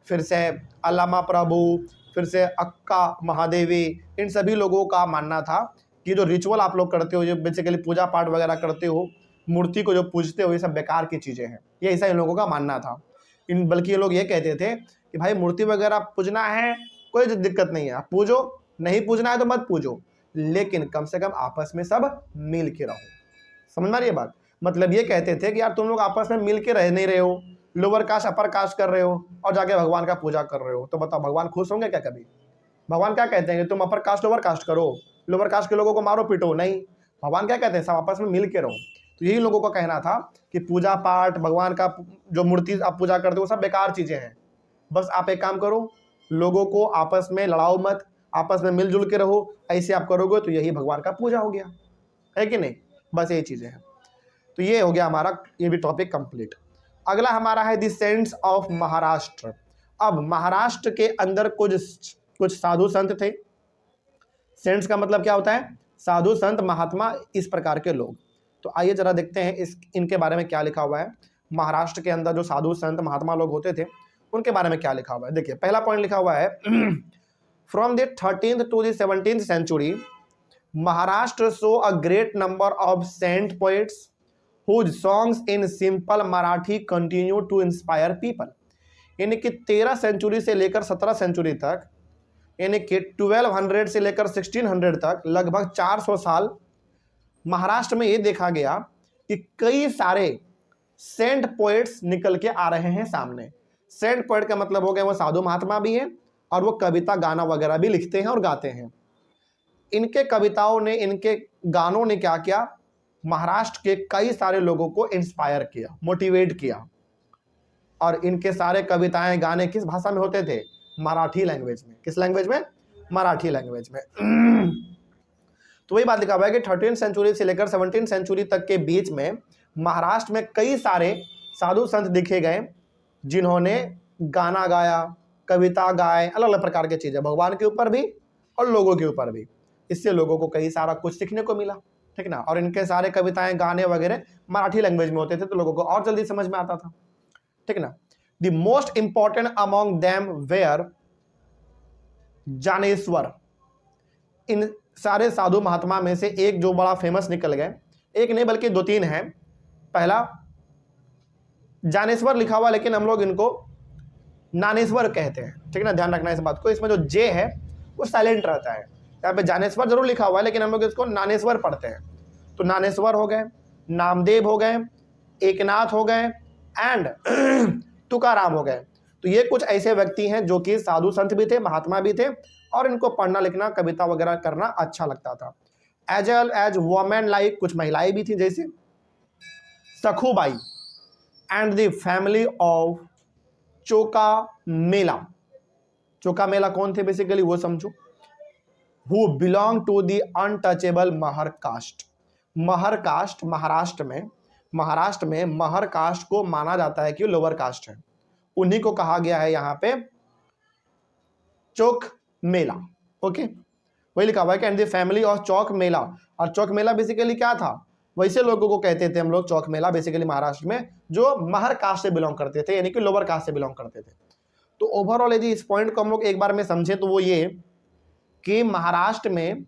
फिर से अल्लामा प्रभु, फिर से अक्का महादेवी, इन सभी लोगों का मानना था कि जो रिचुअल आप लोग करते हो, जो बेसिकली पूजा पाठ वगैरह करते हो, मूर्ति को जो पूजते हो, ये सब बेकार की चीज़ें हैं, ये ऐसा इन लोगों का मानना था। बल्कि ये लोग ये कहते थे कि भाई मूर्ति वगैरह पूजना है कोई दिक्कत नहीं है, आप पूजो, नहीं पूजना है तो मत पूजो, लेकिन कम से कम आपस में सब मिल के रहो। समझ में आ रही है बात, मतलब ये कहते थे कि यार तुम लोग आपस में मिल के रह नहीं रहे हो, लोअर कास्ट अपर कास्ट कर रहे हो और जाके भगवान का पूजा कर रहे हो, तो बताओ भगवान खुश होंगे क्या कभी? भगवान क्या कहते हैं कि तुम अपर कास्ट लोअर कास्ट करो, लोअर कास्ट के लोगों को मारो पीटो, नहीं, भगवान क्या कहते हैं, सब आपस में मिल के रहो। तो यही लोगों का कहना था कि पूजा पाठ, भगवान का जो मूर्ति आप पूजा करते हो, सब बेकार चीजें हैं, बस आप एक काम करो, लोगों को आपस में लड़ाओ मत, आपस में मिलजुल के रहो, ऐसे आप करोगे तो यही भगवान का पूजा हो गया, है कि नहीं? बस यही चीजें हैं। तो ये हो गया हमारा ये भी टॉपिक कंप्लीट। अगला हमारा है द सेंट्स ऑफ महाराष्ट्र। अब महाराष्ट्र के अंदर कुछ साधु संत थे। सेंट्स का मतलब क्या होता है? साधु संत महात्मा, इस प्रकार के लोग। तो आइए जरा देखते हैं इनके बारे में क्या लिखा हुआ है। महाराष्ट्र के अंदर जो साधु संत महात्मा लोग होते थे उनके बारे में क्या लिखा हुआ है। देखिए पहला पॉइंट लिखा हुआ है from the 13th to the 17th century Maharashtra show a great number of saint poets whose songs in simple Marathi continue to inspire people। यानी कि 13 सेंचुरी से लेकर 17 सेंचुरी तक, यानी कि 1200 से लेकर 1600 तक, लगभग 400 साल महाराष्ट्र में ये देखा गया कि कई सारे सेंट पोएट्स निकल के आ रहे हैं सामने। सेंट पोएट का मतलब हो गया वो साधु महात्मा भी हैं और वो कविता गाना वगैरह भी लिखते हैं और गाते हैं। इनके कविताओं ने, इनके गानों ने क्या किया, महाराष्ट्र के कई सारे लोगों को इंस्पायर किया, मोटिवेट किया। और इनके सारे कविताएं गाने किस भाषा में होते थे? मराठी लैंग्वेज में। किस लैंग्वेज में? मराठी लैंग्वेज में। तो वही बात लिखा हुआ है कि 13 सेंचुरी से लेकर 17 सेंचुरी तक के बीच में महाराष्ट्र में कई सारे साधु संत दिखे गए जिन्होंने गाना गाया, कविता गाए, अलग अलग प्रकार की चीजें, भगवान के ऊपर भी और लोगों के ऊपर भी। इससे लोगों को कई सारा कुछ सीखने को मिला, ठीक ना। और इनके सारे कविताएं, गाने वगैरह मराठी लैंग्वेज में होते थे, तो लोगों को और जल्दी समझ में आता था, ठीक ना। The most important among them were Dnyaneshwar. इन सारे साधु महात्मा में से एक जो बड़ा फेमस निकल गए, एक नहीं बल्कि 2-3 हैं। पहला ज्ञानेश्वर लिखा हुआ, लेकिन हम लोग इनको नानेश्वर कहते हैं, ठीक ना, ध्यान रखना इस बात को। इसमें जो जे है वो साइलेंट रहता है। यहाँ पे ज्ञानेश्वर जरूर लिखा हुआ है, लेकिन हम लोग इसको नानेश्वर पढ़ते हैं। तो नानेश्वर हो गए, नामदेव हो गए, एकनाथ हो गए एंड तुकाराम हो गए। तो ये कुछ ऐसे व्यक्ति हैं जो कि साधु संत भी थे, महात्मा भी थे, और इनको पढ़ना लिखना, कविता वगैरह करना अच्छा लगता था। As well as women like, कुछ महिलाएं भी थी, जैसे Sakhubai and the family of Chokha Mela. Chokha Mela कौन थे बेसिकली वो समझो। Who belong to the untouchable Mahar caste. Mahar caste Maharashtra में महर कास्ट को माना जाता है कि लोअर कास्ट है, उन्हीं को कहा गया है यहाँ पे चौक मेला। ओके, वही लिखा हुआ है कि and the family of chalk मेला। और चौक मेला बेसिकली क्या था, वैसे लोगों को कहते थे हम लोग चौक मेला, बेसिकली महाराष्ट्र में जो महर कास्ट से बिलोंग करते थे, यानी कि लोअर कास्ट से बिलोंग करते थे। तो ओवरऑल यदि इस पॉइंट को हम लोग एक बार में समझे तो वो ये कि महाराष्ट्र में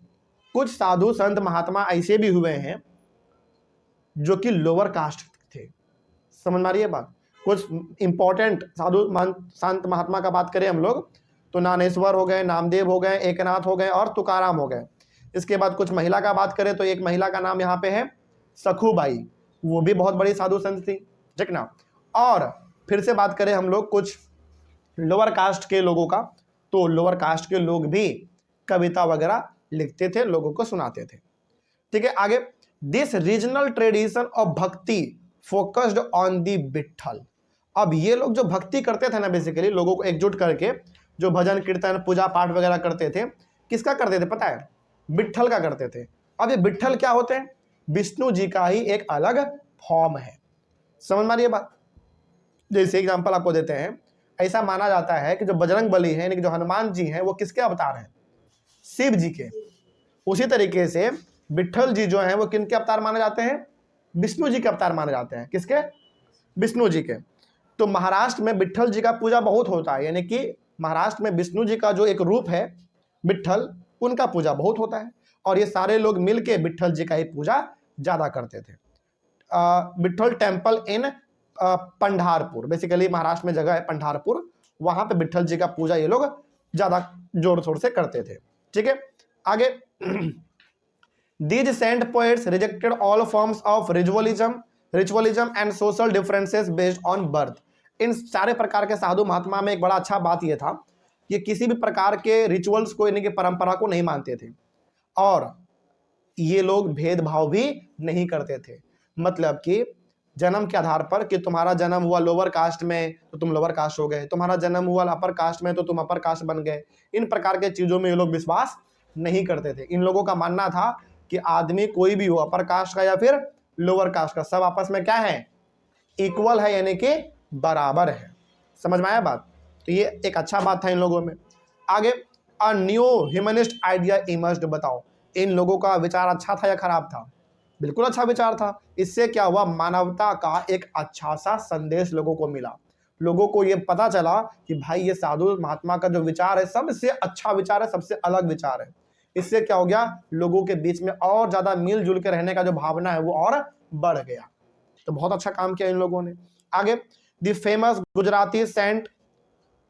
कुछ साधु संत महात्मा ऐसे भी हुए हैं जो कि लोअर कास्ट थे। समझ में आ रही है बात। कुछ इंपॉर्टेंट साधु संत महात्मा का बात करें हम लोग तो नानेश्वर हो गए, नामदेव हो गए, एकनाथ हो गए और तुकाराम हो गए। इसके बाद कुछ महिला का बात करें तो एक महिला का नाम यहाँ पे है सखुबाई, वो भी बहुत बड़ी साधु संत थी, ठीक ना। और फिर से बात करें हम लोग कुछ लोअर कास्ट के लोगों का, तो लोअर कास्ट के लोग भी कविता वगैरह लिखते थे, लोगों को सुनाते थे, ठीक है। आगे, दिस रीजनल ट्रेडिशन ऑफ भक्ति फोकस्ड ऑन दी विट्ठल। अब ये लोग जो भक्ति करते थे ना, बेसिकली लोगों को एकजुट करके जो भजन कीर्तन पूजा पाठ वगैरह करते थे, किसका करते थे पता है? विट्ठल का करते थे। अब ये विट्ठल क्या होते हैं? विष्णु जी का ही एक अलग फॉर्म है। समझ में आ रही है बात। जैसे एग्जांपल आपको देते हैं, ऐसा माना जाता है कि जो बजरंग बली है, यानी कि जो हनुमान जी हैं, वो किसके अवतार हैं? शिव जी के। उसी तरीके से विट्ठल जी जो हैं वो किनके अवतार माने जाते हैं? विष्णु जी के अवतार माने जाते हैं। किसके? विष्णु जी के। तो महाराष्ट्र में विट्ठल जी का पूजा बहुत होता है, यानी कि महाराष्ट्र में विष्णु जी का जो एक रूप है विट्ठल, उनका पूजा बहुत होता है। और ये सारे लोग मिलके विट्ठल जी का ही पूजा ज्यादा करते थे। Vitthal temple in Pandharpur, basically Maharashtra में जगह है पंढरपुर, वहां पे विट्ठल जी का पूजा ये लोग ज्यादा जोर शोर से करते थे, ठीक है। आगे, these saint poets rejected all forms of ritualism and social differences based on birth. इन सारे प्रकार के साधु महात्मा में एक बड़ा अच्छा बात यह था कि किसी भी प्रकार के रिचुअल्स को, यानी कि परंपरा को नहीं मानते थे, और ये लोग भेदभाव भी नहीं करते थे। मतलब कि जन्म के आधार पर कि तुम्हारा जन्म हुआ लोअर कास्ट में तो तुम लोअर कास्ट हो गए, तुम्हारा जन्म हुआ अपर कास्ट में तो तुम अपर कास्ट बन गए, इन प्रकार के चीजों में ये लोग विश्वास नहीं करते थे। इन लोगों का मानना था कि आदमी कोई भी हो, अपर कास्ट का या फिर लोअर कास्ट का, सब आपस में क्या है? इक्वल है, यानी कि बराबर है। समझ में आया बात। तो ये एक अच्छा बात था इन लोगों में। आगे, a new humanist idea emerged. बताओ इन लोगों का विचार अच्छा था या खराब था? बिल्कुल अच्छा विचार था। इससे क्या हुआ? मानवता का एक अच्छा सा संदेश लोगों को मिला। लोगों को ये पता चला कि भाई ये साधु महात्मा का जो विचार है सबसे अच्छा विचार है, सबसे अलग विचार है। इससे क्या हो गया, लोगों के बीच में और ज्यादा मिलजुल के रहने का जो भावना है वो और बढ़ गया। तो बहुत अच्छा काम किया इन लोगों ने। आगे, the famous Gujarati saint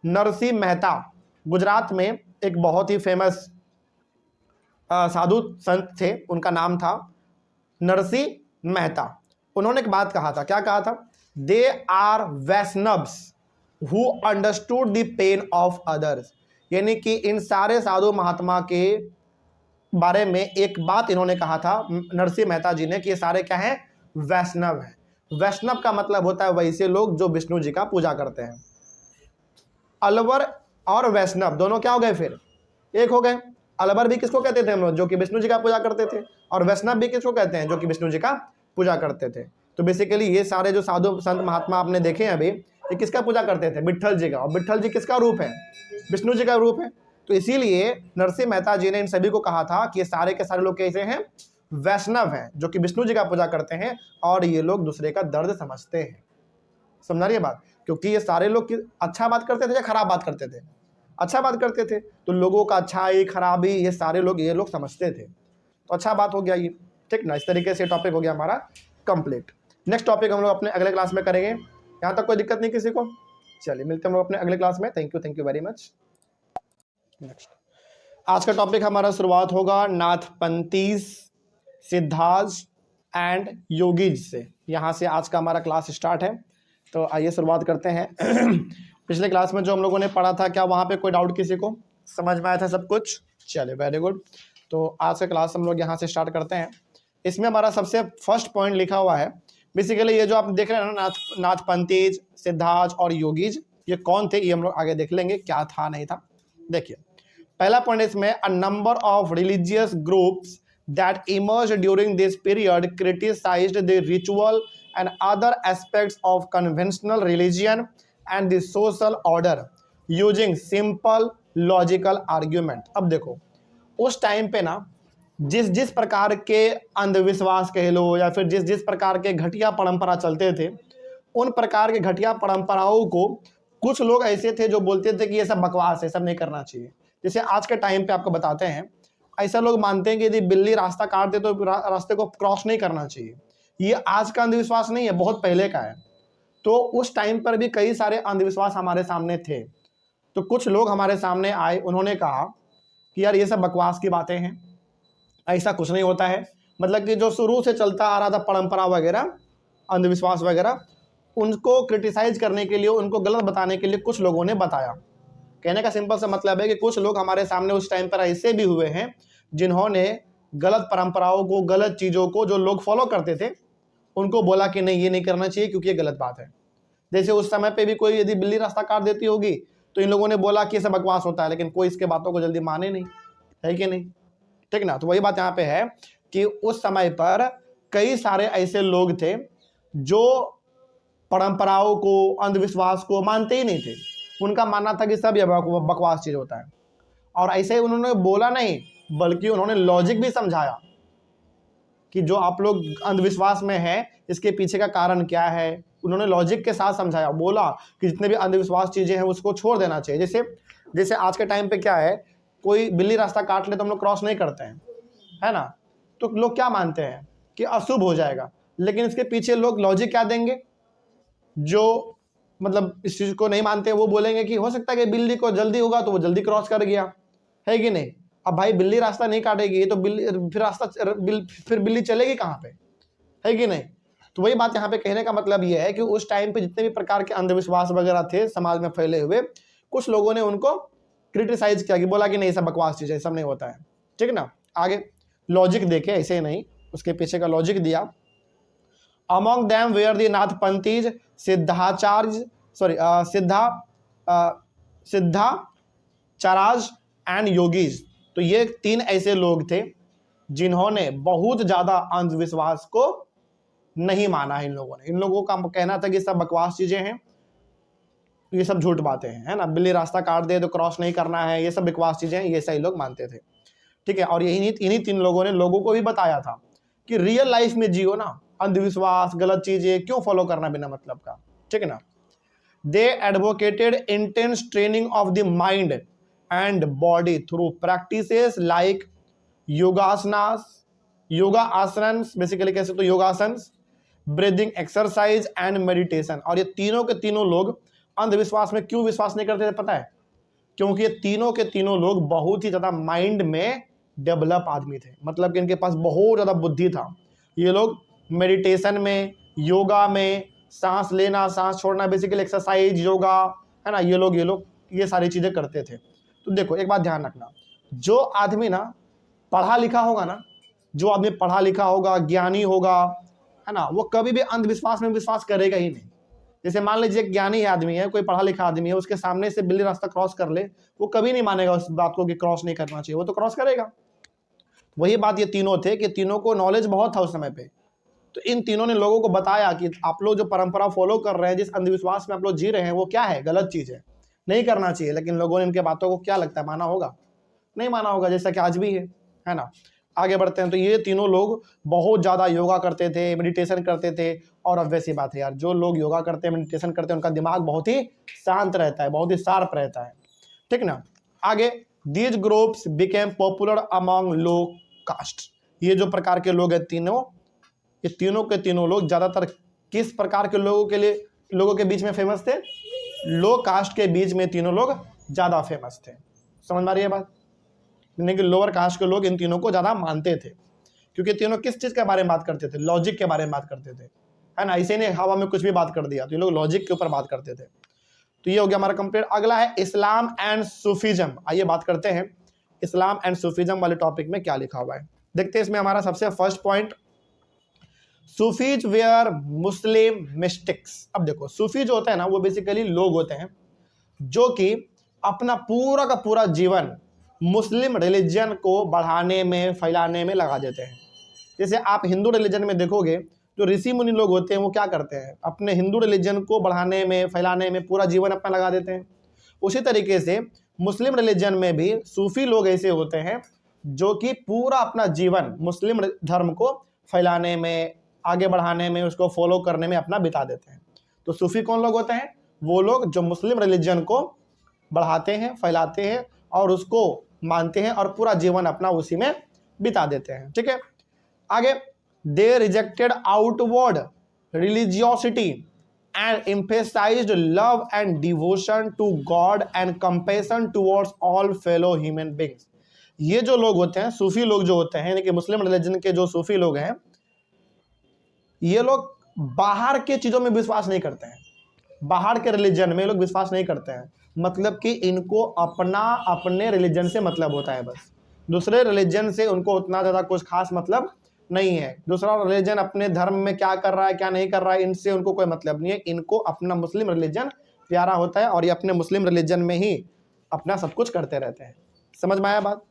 Narsinh Mehta, Gujarat में एक बहुत ही फेमस साधु संत थे, उनका नाम था नरसिंह मेहता। उन्होंने एक बात कहा था, क्या कहा था, they are Vaishnavs who understood the pain of others. यानी कि इन सारे साधु महात्मा के बारे में एक बात इन्होंने कहा था नरसिंह मेहता जी ने, कि ये सारे क्या हैं, वैष्णव हैं। वैष्णव का मतलब होता है वैसे लोग जो विष्णु जी का पूजा करते हैं। अलवर और वैष्णव दोनों क्या हो गए, फिर एक हो गए। अलवर भी किसको कहते थे हम लोग, जो कि विष्णु जी का पूजा करते थे, और वैष्णव भी किसको कहते हैं, जो कि विष्णु जी का पूजा करते थे। तो बेसिकली ये सारे जो साधु संत महात्मा आपने देखे हैं अभी, ये किसका पूजा करते थे, विट्ठल जी का। और विट्ठल जी किसका रूप है, विष्णु जी का रूप है। तो इसीलिए नरसिंह मेहता जी ने इन सभी को कहा था कि ये सारे के सारे लोग कैसे हैं, वैष्णव हैं, जो कि विष्णु जी का पूजा करते हैं, और ये लोग दूसरे का दर्द समझते हैं। समझ रही है बात, क्योंकि ये सारे लोग अच्छा बात करते थे या खराब बात करते थे, अच्छा बात करते थे, तो लोगों का अच्छाई खराबी ये सारे लोग ये लोग समझते थे। तो अच्छा बात हो गया ये, ठीक ना। इस तरीके से टॉपिक हो गया हमारा कंप्लीट। नेक्स्ट टॉपिक हम लोग अपने अगले क्लास में करेंगे। यहाँ तक कोई दिक्कत नहीं किसी को? चलिए मिलते हैं हम लोग अपने अगले क्लास में। Thank you very much. Next आज का टॉपिक हमारा शुरुआत होगा नाथपंथीज, सिद्धाज एंड योगीज से। यहाँ से आज का हमारा क्लास स्टार्ट है। तो आइए शुरुआत करते हैं। पिछले क्लास में जो हम लोगों ने पढ़ा था, क्या वहाँ पे कोई डाउट किसी को, समझ में आया था सब कुछ? चलिए वेरी गुड। तो आज का क्लास हम लोग यहाँ से स्टार्ट करते हैं। इसमें हमारा सबसे फर्स्ट पॉइंट लिखा हुआ है, बेसिकली ये जो आप देख रहे हैं ना, नाथपंथीज, सिद्धाज और योगीज, ये कौन थे, ये हम लोग आगे देख लेंगे क्या था नहीं था। देखिए पहला पॉइंट इसमें, अ number of religious groups that emerged during this period criticized the ritual and other aspects of conventional religion and the social order using simple logical argument। अब देखो उस टाइम पे ना जिस जिस प्रकार के अंधविश्वास कह लो या फिर जिस जिस प्रकार के घटिया परंपरा चलते थे, उन प्रकार के घटिया परंपराओं को कुछ लोग ऐसे थे जो बोलते थे कि ये सब बकवास है, सब नहीं करना चाहिए। जैसे आज के टाइम पे आपको बताते हैं, ऐसा लोग मानते हैं कि यदि बिल्ली रास्ता काट दे तो रास्ते को क्रॉस नहीं करना चाहिए। ये आज का अंधविश्वास नहीं है, बहुत पहले का है। तो उस टाइम पर भी कई सारे अंधविश्वास हमारे सामने थे। तो कुछ लोग हमारे सामने आए, उन्होंने कहा कि यार ये सब बकवास की बातें हैं, ऐसा कुछ नहीं होता है। मतलब कि जो शुरू से चलता आ रहा था परंपरा वगैरह, अंधविश्वास वगैरह, उनको क्रिटिसाइज करने के लिए, उनको गलत बताने के लिए कुछ लोगों ने बताया। कहने का सिंपल सा मतलब है कि कुछ लोग हमारे सामने उस टाइम पर ऐसे भी हुए हैं जिन्होंने गलत परंपराओं को, गलत चीज़ों को जो लोग फॉलो करते थे, उनको बोला कि नहीं ये नहीं करना चाहिए क्योंकि ये गलत बात है। जैसे उस समय पे भी कोई यदि बिल्ली रास्ता काट देती होगी तो इन लोगों ने बोला कि ये सब बकवास होता है, लेकिन कोई इसके बातों को जल्दी माने नहीं, है कि नहीं, ठीक ना। तो वही बात यहाँ पे है कि उस समय पर कई सारे ऐसे लोग थे जो परंपराओं को, अंधविश्वास को मानते ही नहीं थे। उनका मानना था कि सब ये बकवास चीज होता है। और ऐसे ही उन्होंने बोला नहीं, बल्कि उन्होंने लॉजिक भी समझाया कि जो आप लोग अंधविश्वास में हैं इसके पीछे का कारण क्या है। उन्होंने लॉजिक के साथ समझाया, बोला कि जितने भी अंधविश्वास चीजें हैं उसको छोड़ देना चाहिए। जैसे आज के टाइम पे क्या है, कोई बिल्ली रास्ता काट ले तो हम लोग क्रॉस नहीं करते हैं, है ना। तो लोग क्या मानते हैं कि अशुभ हो जाएगा, लेकिन इसके पीछे लोग लॉजिक क्या देंगे, जो मतलब इस चीज को नहीं मानते वो बोलेंगे कि हो सकता है कि बिल्ली को जल्दी होगा तो वो जल्दी क्रॉस कर गया, है कि नहीं। अब भाई बिल्ली रास्ता नहीं काटेगी तो फिर बिल्ली चलेगी कहाँ पे, है कि नहीं। तो वही बात यहाँ पे कहने का मतलब ये है कि उस टाइम पे जितने भी प्रकार के अंधविश्वास वगैरह थे समाज में फैले हुए, कुछ लोगों ने उनको क्रिटिसाइज किया, कि बोला कि नहीं सब बकवास चीज है, सब नहीं होता है, ठीक ना। आगे लॉजिक देखे, ऐसे ही नहीं, उसके पीछे का लॉजिक दिया। Among them were the Nathpanthis, Siddhacharya and yogis. तो ये तीन ऐसे लोग थे जिन्होंने बहुत ज्यादा अंधविश्वास को नहीं माना है। इन लोगों का कहना था कि सब बकवास चीजें हैं, ये सब झूठ बातें हैं, है ना। बिल्ली रास्ता काट दे तो क्रॉस नहीं करना है, ये सब बकवास चीजें हैं, ये सही लोग मानते थे, ठीक है। और इन्हीं तीन लोगों ने लोगों को भी बताया था कि रियल लाइफ में जियो ना, अंधविश्वास गलत चीजें क्यों फॉलो करना बिना मतलब का, ठीक है ना। They advocated intense training of the mind and body through practices like yogasanas, yoga asan, basically कैसे तो योगासन, ब्रीदिंग एक्सरसाइज एंड मेडिटेशन। और ये तीनों के तीनों लोग अंधविश्वास में क्यों विश्वास नहीं करते थे पता है? क्योंकि ये तीनों के तीनों लोग बहुत ही ज्यादा माइंड में डेवलप आदमी थे, मतलब कि इनके पास बहुत ज्यादा बुद्धि था। ये लोग मेडिटेशन में, योगा में, सांस लेना सांस छोड़ना, बेसिकली एक्सरसाइज, योगा, है ना, ये लोग ये सारी चीजें करते थे। तो देखो एक बात ध्यान रखना, जो आदमी ना पढ़ा लिखा होगा ना, जो आदमी पढ़ा लिखा होगा, ज्ञानी होगा, है ना, वो कभी भी अंधविश्वास में विश्वास करेगा ही नहीं। जैसे मान लीजिए एक ज्ञानी आदमी है, कोई पढ़ा लिखा आदमी है, उसके सामने से बिल्ली रास्ता क्रॉस कर ले, वो कभी नहीं मानेगा उस बात को कि क्रॉस नहीं करना चाहिए, वो तो क्रॉस करेगा। वही बात ये तीनों थे कि तीनों को नॉलेज बहुत था उस समय पे। तो इन तीनों ने लोगों को बताया कि आप लोग जो परंपरा फॉलो कर रहे हैं, जिस अंधविश्वास में आप लोग जी रहे हैं, वो क्या है, गलत चीज है, नहीं करना चाहिए। लेकिन लोगों ने इनके बातों को क्या लगता है, माना होगा? नहीं माना होगा, जैसा कि आज भी है ना। आगे बढ़ते हैं। तो ये तीनों लोग बहुत ज्यादा योगा करते थे, मेडिटेशन करते थे। और अब वैसी बात है यार, जो लोग योगा करते हैं, मेडिटेशन करते हैं, उनका दिमाग बहुत ही शांत रहता है, बहुत ही शार्प रहता है, ठीक ना। आगे, these groups became popular among low caste. ये जो प्रकार के लोग हैं तीनों, ये तीनों के तीनों लोग ज्यादातर किस प्रकार के लोगों के बीच में फेमस थे? लो कास्ट के बीच में तीनों लोग ज्यादा फेमस थे। समझ में आ रही है बात? यानी कि लोअर कास्ट के लोग इन तीनों को ज्यादा मानते थे, क्योंकि तीनों किस चीज के बारे में बात करते थे? लॉजिक के बारे में बात करते थे, है ना। इसे ने हवा में कुछ भी बात कर दिया, तो ये लोग लॉजिक के ऊपर बात करते थे। तो ये हो गया हमारा कंप्लीट। अगला है इस्लाम एंड सूफीज्म। आइए बात करते हैं इस्लाम एंड सूफीज्म वाले टॉपिक में क्या लिखा हुआ है। देखते हैं इसमें हमारा सबसे first point, Sufis were Muslim mystics. अब देखो, सूफी जो होता है ना, वो बेसिकली लोग होते हैं जो कि अपना पूरा का पूरा जीवन मुस्लिम रिलीजन को बढ़ाने में, फैलाने में लगा देते हैं। जैसे आप हिंदू रिलीजन में देखोगे, जो ऋषि मुनि लोग होते हैं वो क्या करते हैं? अपने हिंदू रिलीजन को बढ़ाने में, फैलाने में पूरा जीवन अपना लगा देते हैं। उसी तरीके से मुस्लिम रिलीजन में भी सूफी लोग ऐसे होते हैं जो कि पूरा अपना जीवन मुस्लिम धर्म को फैलाने में, आगे बढ़ाने में, उसको फॉलो करने में अपना बिता देते हैं। तो सूफी कौन लोग होते हैं? वो लोग जो मुस्लिम रिलीजन को बढ़ाते हैं, फैलाते हैं और उसको मानते हैं और पूरा जीवन अपना उसी में बिता देते हैं, ठीक है। आगे, they rejected outward religiosity and emphasised love and devotion to God and compassion towards all fellow human beings. ये जो लोग होते हैं, सूफी लोग जो होते हैं, यानी कि मुस्लिम रिलीजन के जो सूफी लोग हैं, ये लोग बाहर के चीजों में विश्वास नहीं करते हैं, बाहर के रिलीजन में लोग विश्वास नहीं करते हैं। मतलब कि इनको अपने रिलीजन से मतलब होता है, बस दूसरे रिलीजन से उनको उतना ज्यादा कुछ खास मतलब नहीं है। दूसरा रिलीजन अपने धर्म में क्या कर रहा है, क्या नहीं कर रहा है, इनसे उनको कोई मतलब नहीं है। इनको अपना मुस्लिम रिलीजन प्यारा होता है और ये अपने मुस्लिम रिलीजन में ही अपना सब कुछ करते रहते हैं। समझ में आया बात?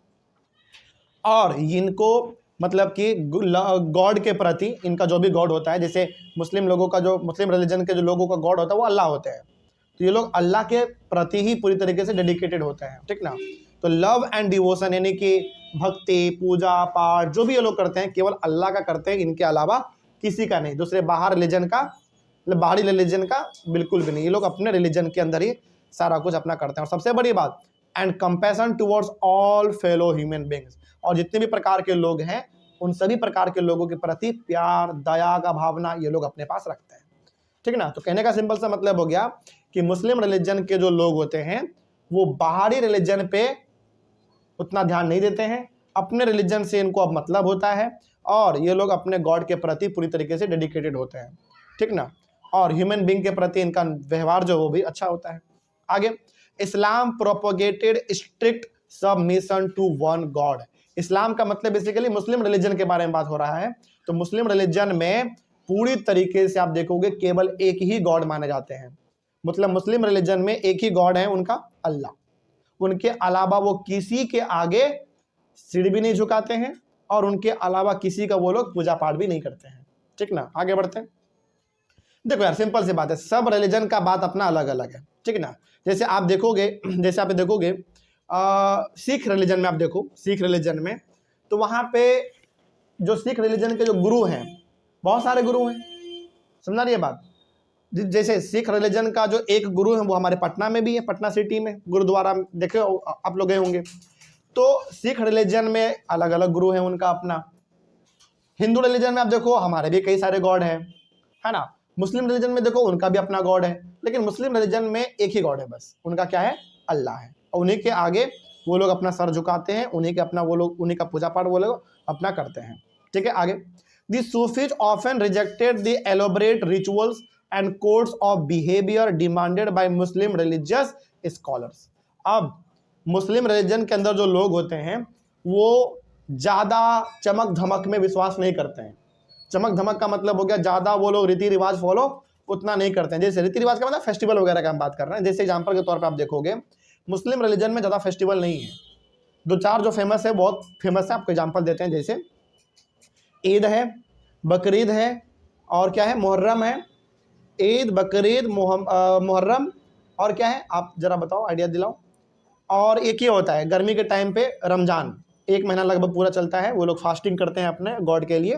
और इनको मतलब कि गॉड के प्रति, इनका जो भी गॉड होता है, जैसे मुस्लिम लोगों का जो, मुस्लिम रिलीजन के जो लोगों का गॉड होता है वो अल्लाह होते हैं, तो ये लोग अल्लाह के प्रति ही पूरी तरीके से डेडिकेटेड होते हैं, ठीक ना। तो लव एंड डिवोशन यानी कि भक्ति, पूजा पाठ जो भी ये लोग करते हैं, केवल अल्लाह का करते हैं, इनके अलावा किसी का नहीं, दूसरे बाहर रिलीजन का, मतलब बाहरी रिलीजन का बिल्कुल भी नहीं। ये लोग अपने रिलीजन के अंदर ही सारा कुछ अपना करते हैं। और सबसे बड़ी बात, and compassion towards all fellow human beings. और जितने भी प्रकार के लोग हैं, उन सभी प्रकार के लोगों के प्रति प्यार, दया का भावना ये लोग अपने पास रखते हैं, ठीक ना। तो कहने का सिंपल सा मतलब हो गया कि मुस्लिम रिलीजन के जो लोग होते हैं वो बाहरी रिलीजन पे उतना ध्यान नहीं देते हैं, अपने रिलीजन से इनको अब मतलब होता है और ये लोग अपने गॉड के प्रति पूरी तरीके से डेडिकेटेड होते हैं, ठीक ना। और ह्यूमन बीइंग के प्रति इनका व्यवहार जो वो भी अच्छा होता है। आगे, Islam propagated strict submission to one God. Islam का मतलब बेसिकली मुस्लिम रिलीजन के बारे में बात हो रहा है। तो मुस्लिम रिलीजन में पूरी तरीके से आप देखोगे केवल एक ही गॉड माने जाते हैं। मतलब मुस्लिम रिलीजन में एक ही गॉड है उनका, अल्लाह। उनके अलावा वो किसी के आगे सिर भी नहीं झुकाते हैं और उनके अलावा किसी का वो लोग पूजा पाठ भी नहीं करते हैं, ठीक ना। आगे बढ़ते हैं। देखो यार, सिंपल सी बात है, सब रिलीजन का बात अपना अलग अलग है, ठीक ना। जैसे आप देखोगे सिख रिलीजन में, आप देखो सिख रिलीजन में, तो वहां पे जो सिख रिलीजन के जो गुरु हैं, बहुत सारे गुरु हैं, समझा रही है बात। जैसे सिख रिलीजन का जो एक गुरु है वो हमारे पटना में भी है, पटना सिटी में गुरुद्वारा, देखे आप लोग गए होंगे। तो सिख रिलीजन में अलग अलग गुरु है उनका अपना, हिंदू रिलीजन में आप देखो हमारे भी कई सारे गॉड हैं, है ना। मुस्लिम रिलीजन में देखो उनका भी अपना गॉड है, लेकिन मुस्लिम रिलीजन में एक ही गॉड है बस, उनका क्या है, अल्लाह है, और उन्हीं के आगे वो लोग अपना सर झुकाते हैं, उन्हीं के अपना वो लोग उन्हीं का पूजा पाठ वो लोग अपना करते हैं। ठीक है, आगे the Sufis often rejected the elaborate rituals and codes of behaviour demanded by Muslim religious scholars. अब मुस्लिम रिलीजन के अंदर जो लोग होते हैं वो ज़्यादा चमक धमक में विश्वास नहीं करते हैं। चमक धमक का मतलब हो गया ज़्यादा वो लोग रीति रिवाज फॉलो उतना नहीं करते हैं। जैसे रीति रिवाज का मतलब फेस्टिवल वगैरह का हम बात कर रहे हैं। जैसे एग्जांपल के तौर पे आप देखोगे मुस्लिम रिलीजन में ज़्यादा फेस्टिवल नहीं है, दो चार जो फेमस है बहुत फेमस है, आपको एग्जांपल देते हैं। जैसे ईद है, बकरीद है, और क्या है, मुहर्रम है। ईद, बकरीद, मुहर्रम, और क्या है, आप जरा बताओ, आइडिया दिलाओ। और एक ही होता है गर्मी के टाइम पे रमजान, 1 महीना लगभग पूरा चलता है, वो लोग फास्टिंग करते हैं अपने गॉड के लिए।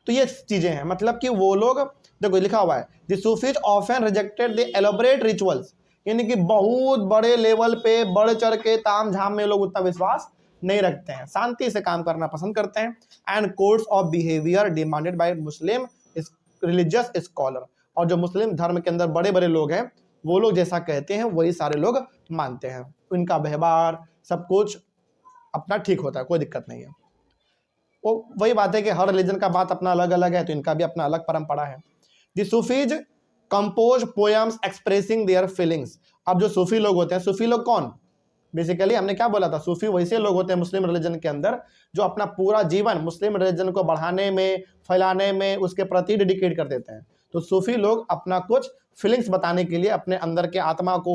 तो ये चीज़ें हैं, मतलब कि वो लोग, देखो लिखा हुआ है the Sufis often rejected the elaborate rituals, यानी कि बहुत बड़े लेवल पे बढ़ चढ़ के ताम झाम में लोग उतना विश्वास नहीं रखते हैं, शांति से काम करना पसंद करते हैं। And codes of behaviour demanded by Muslim religious scholar, और जो मुस्लिम धर्म के अंदर बड़े बड़े लोग हैं वो लोग जैसा कहते हैं वही सारे लोग मानते हैं, उनका व्यवहार सब कुछ अपना ठीक होता है, कोई दिक्कत नहीं है। वो वही बात है कि हर रिलीजन का बात अपना अलग अलग है, तो इनका भी अपना अलग परंपरा है। The Sufis compose poems expressing their feelings. अब जो सूफी लोग होते हैं, सूफी लोग कौन, बेसिकली हमने क्या बोला था, सूफी वैसे लोग होते हैं मुस्लिम रिलीजन के अंदर जो अपना पूरा जीवन मुस्लिम रिलीजन को बढ़ाने में, फैलाने में, उसके प्रति डेडिकेट कर देते हैं। तो सूफी लोग अपना कुछ फीलिंग्स बताने के लिए, अपने अंदर के आत्मा को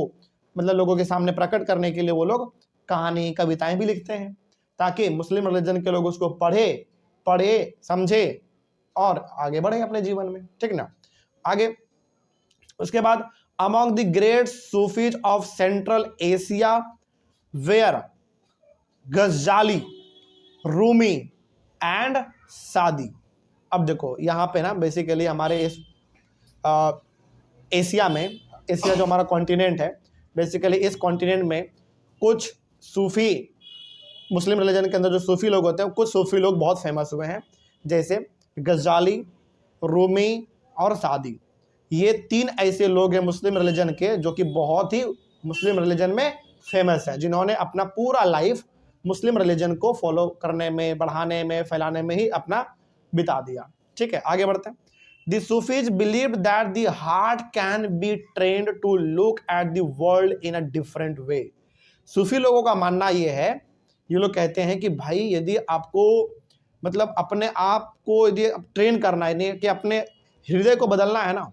मतलब लोगों के सामने प्रकट करने के लिए वो लोग कहानी कविताएं भी लिखते हैं, ताकि मुस्लिम रिलीजन के लोग उसको पढ़े समझे और आगे बढ़े अपने जीवन में। ठीक ना, आगे उसके बाद among the great Sufis of Central Asia were Ghazali, Rumi and सादी। अब देखो यहाँ पे ना बेसिकली हमारे इस एशिया में, एशिया जो हमारा कॉन्टिनेंट है, बेसिकली इस कॉन्टिनेंट में कुछ सूफी, मुस्लिम रिलीजन के अंदर जो सूफी लोग होते हैं कुछ सूफी लोग बहुत फेमस हुए हैं, जैसे गजाली, रूमी और सादी। ये 3 ऐसे लोग हैं मुस्लिम रिलीजन के जो कि बहुत ही मुस्लिम रिलीजन में फेमस है, जिन्होंने अपना पूरा लाइफ मुस्लिम रिलीजन को फॉलो करने में, बढ़ाने में, फैलाने में ही अपना बिता दिया। ठीक है, आगे बढ़ते हैं। The Sufis believed that the heart can be trained to look at the world in a different way. सूफी लोगों का मानना ये है, ये लोग कहते हैं कि भाई यदि आपको मतलब अपने आप को यदि ट्रेन करना है कि अपने हृदय को बदलना है ना,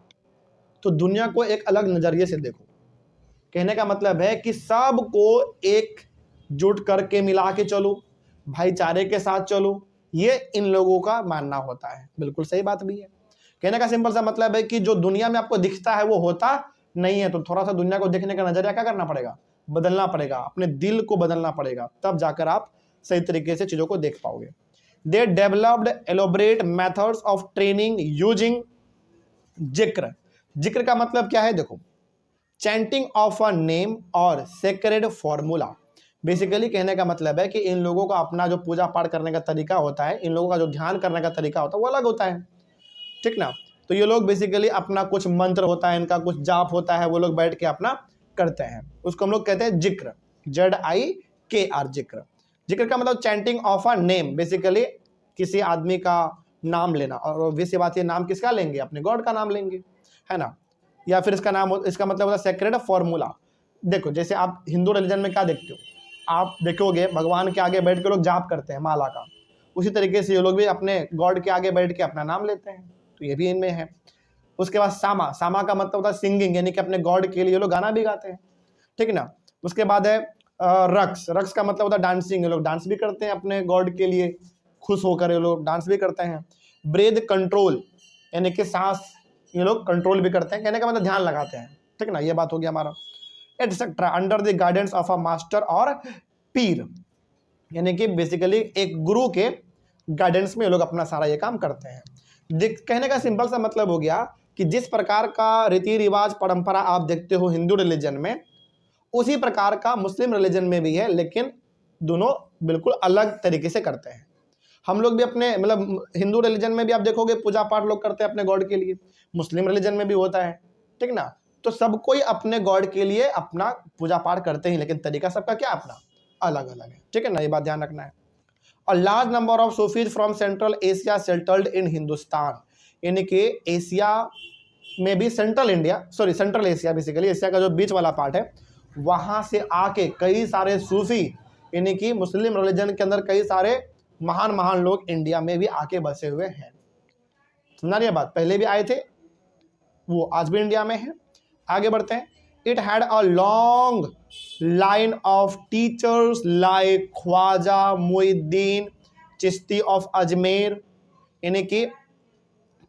तो दुनिया को एक अलग नज़रिए से देखो। कहने का मतलब है कि सबको एक जुट करके मिला के चलो, भाईचारे के साथ चलो, ये इन लोगों का मानना होता है। बिल्कुल सही बात भी है। कहने का सिंपल सा मतलब है कि जो दुनिया में आपको दिखता है वो होता नहीं है, तो थोड़ा सा दुनिया को देखने का नजरिया क्या करना पड़ेगा, बदलना पड़ेगा, अपने दिल को बदलना पड़ेगा, तब जाकर आप सही तरीके से चीजों को देख पाओगे। They developed elaborate methods of training using जिक्र। जिक्र का मतलब क्या है, देखो, चैंटिंग ऑफ अ नेम और सेक्रेड फॉर्मूला। बेसिकली कहने का मतलब है कि इन लोगों का अपना जो पूजा पाठ करने का तरीका होता है, इन लोगों का जो ध्यान करने का तरीका होता है वो अलग होता है। ठीक ना, तो ये लोग बेसिकली अपना कुछ मंत्र होता है, इनका कुछ जाप होता है, वो लोग बैठ के अपना करते हैं, उसको हम लोग कहते हैं जिक्र, ZIKR, जिक्र। जिक्र का मतलब chanting of a name, basically किसी आदमी का नाम लेना, और वैसी बात ये नाम किसका लेंगे, अपने गॉड का नाम लेंगे, है ना। या फिर इसका नाम, इसका मतलब होता है सेक्रेड फॉर्मूला। देखो जैसे आप हिंदू रिलीजन में क्या देखते हो, आप देखोगे भगवान के आगे बैठ के लोग जाप करते हैं माला का, उसी तरीके से ये लोग भी अपने गॉड के आगे बैठ के अपना नाम लेते हैं, तो ये भी इनमें है। उसके बाद सामा, सामा का मतलब होता है सिंगिंग, यानी कि अपने गॉड के लिए ये लोग गाना भी गाते हैं। ठीक है ना। उसके बाद है रक्स, रक्स का मतलब होता है डांसिंग, ये लोग डांस भी करते हैं अपने गॉड के लिए, खुश होकर ये लोग डांस भी करते हैं। ब्रेथ कंट्रोल, यानी कि सांस ये लोग कंट्रोल भी करते हैं, कहने का मतलब ध्यान लगाते हैं। ठीक है ना, ये बात हो गया हमारा। Etcetera under the guidance of a master और पीर, यानी कि बेसिकली एक गुरु के गाइडेंस में ये लोग अपना सारा ये काम करते हैं। कहने का सिंपल सा मतलब हो गया कि जिस प्रकार का रीति रिवाज परंपरा आप देखते हो हिंदू रिलीजन में, उसी प्रकार का मुस्लिम रिलीजन में भी है, लेकिन दोनों बिल्कुल अलग तरीके से करते हैं। हम लोग भी अपने मतलब हिंदू रिलीजन में भी आप देखोगे पूजा पाठ लोग करते हैं अपने गॉड के लिए, मुस्लिम रिलीजन में भी होता है, ठीक ना। तो सब कोई अपने गॉड के लिए अपना पूजा पाठ करते हैं, लेकिन तरीका सबका क्या अपना अलग अलग है, ठीक है ना, ये बात ध्यान रखना है। और large number of Sufis from central Asia settled in Hindustan, यानी कि एशिया में भी सेंट्रल एशिया, बेसिकली एशिया का जो बीच वाला पार्ट है वहां से आके कई सारे सूफी यानी कि मुस्लिम रिलीजन के अंदर कई सारे महान लोग इंडिया में भी आके बसे हुए हैं। समझा रही है बात, पहले भी आए थे, वो आज भी इंडिया में है। आगे बढ़ते हैं। It had a long line of teachers like Khwaja Muinuddin Chishti of Ajmer, यानी कि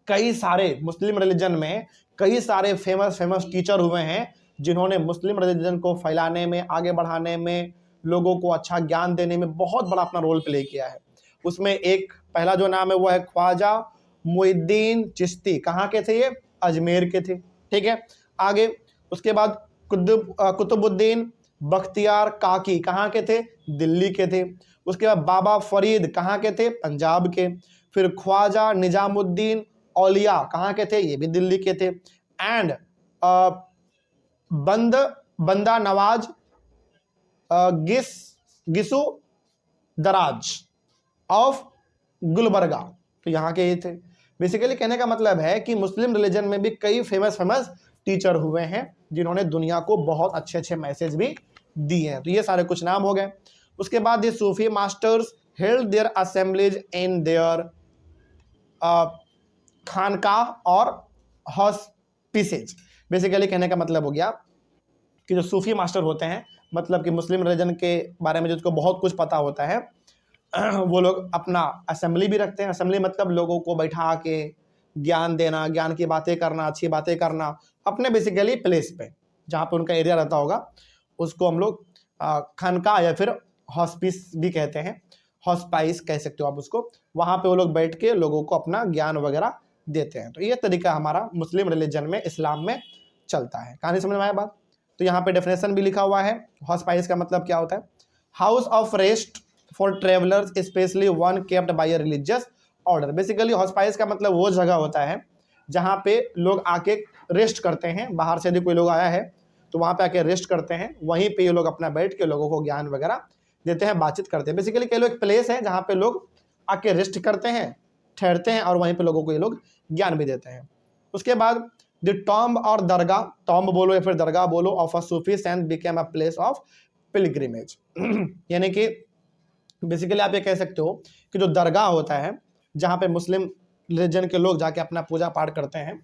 कई सारे मुस्लिम रिलीजन में कई सारे फेमस टीचर हुए हैं जिन्होंने मुस्लिम रिलीजन को फैलाने में, आगे बढ़ाने में, लोगों को अच्छा ज्ञान देने में बहुत बड़ा अपना रोल प्ले किया है। उसमें एक पहला जो नाम है वो है ख्वाजा मुइद्दीन चिश्ती, कहाँ के थे ये, अजमेर के थे, ठीक है। आगे उसके बाद कुतुबुद्दीन बख्तियार काकी, कहाँ के थे, दिल्ली के थे। उसके बाद बाबा फरीद, कहाँ के थे, पंजाब के। फिर ख्वाजा निजामुद्दीन औलिया, कहाँ के थे, ये भी दिल्ली के थे। एंड बंदा नवाज गिसु दराज ऑफ गुलबर्गा, तो यहाँ के ये थे। बेसिकली कहने का मतलब है कि मुस्लिम रिलीजन में भी कई फेमस टीचर हुए हैं जिन्होंने दुनिया को बहुत अच्छे मैसेज भी दिए हैं। तो ये सारे कुछ नाम हो गए। उसके बाद ये Sufi masters held their assemblies in their khanqah और हॉस्पिसेज। बेसिकली कहने का मतलब हो गया कि जो सूफी मास्टर होते हैं, मतलब कि मुस्लिम रिलीजन के बारे में जिसको बहुत कुछ पता होता है, वो लोग अपना असेंबली भी रखते हैं। असेंबली मतलब लोगों को बैठा के ज्ञान देना, ज्ञान की बातें करना, अच्छी बातें करना, अपने बेसिकली प्लेस पे जहाँ पे उनका एरिया रहता होगा उसको हम लोग खानका या फिर हॉस्पिस भी कहते हैं, हॉस्पाइस कह सकते हो आप उसको। वहाँ पे वो लोग बैठ के लोगों को अपना ज्ञान वगैरह देते हैं। तो ये तरीका हमारा मुस्लिम रिलीजन में, इस्लाम में चलता है। कहानी समझ में आया बात। तो यहाँ पे डेफिनेशन भी लिखा हुआ है। हॉस्पाइस का मतलब क्या होता है, house of rest for travellers specially one kept by a religious order. Basically hospice का मतलब वो जगह होता है जहाँ पे लोग आके रेस्ट करते हैं। बाहर से यदि कोई लोग आया है तो वहाँ पे आके रेस्ट करते हैं, वहीं पे ये लोग अपना बैठ के लोगों को ज्ञान वगैरह देते हैं, बातचीत करते हैं। बेसिकली कह लो एक प्लेस है जहाँ पे लोग आके रेस्ट करते हैं, ठहरते हैं, और वहीं पे लोगों को ये लोग ज्ञान भी देते हैं। उसके बाद द टॉम्ब और दरगाह, टॉम्ब बोलो या फिर दरगाह बोलो, of a Sufi saint became a place of pilgrimage. यानी कि बेसिकली आप ये कह सकते हो कि जो दरगाह होता है जहाँ पे मुस्लिम रिलीजन के लोग जाके अपना पूजा पाठ करते हैं,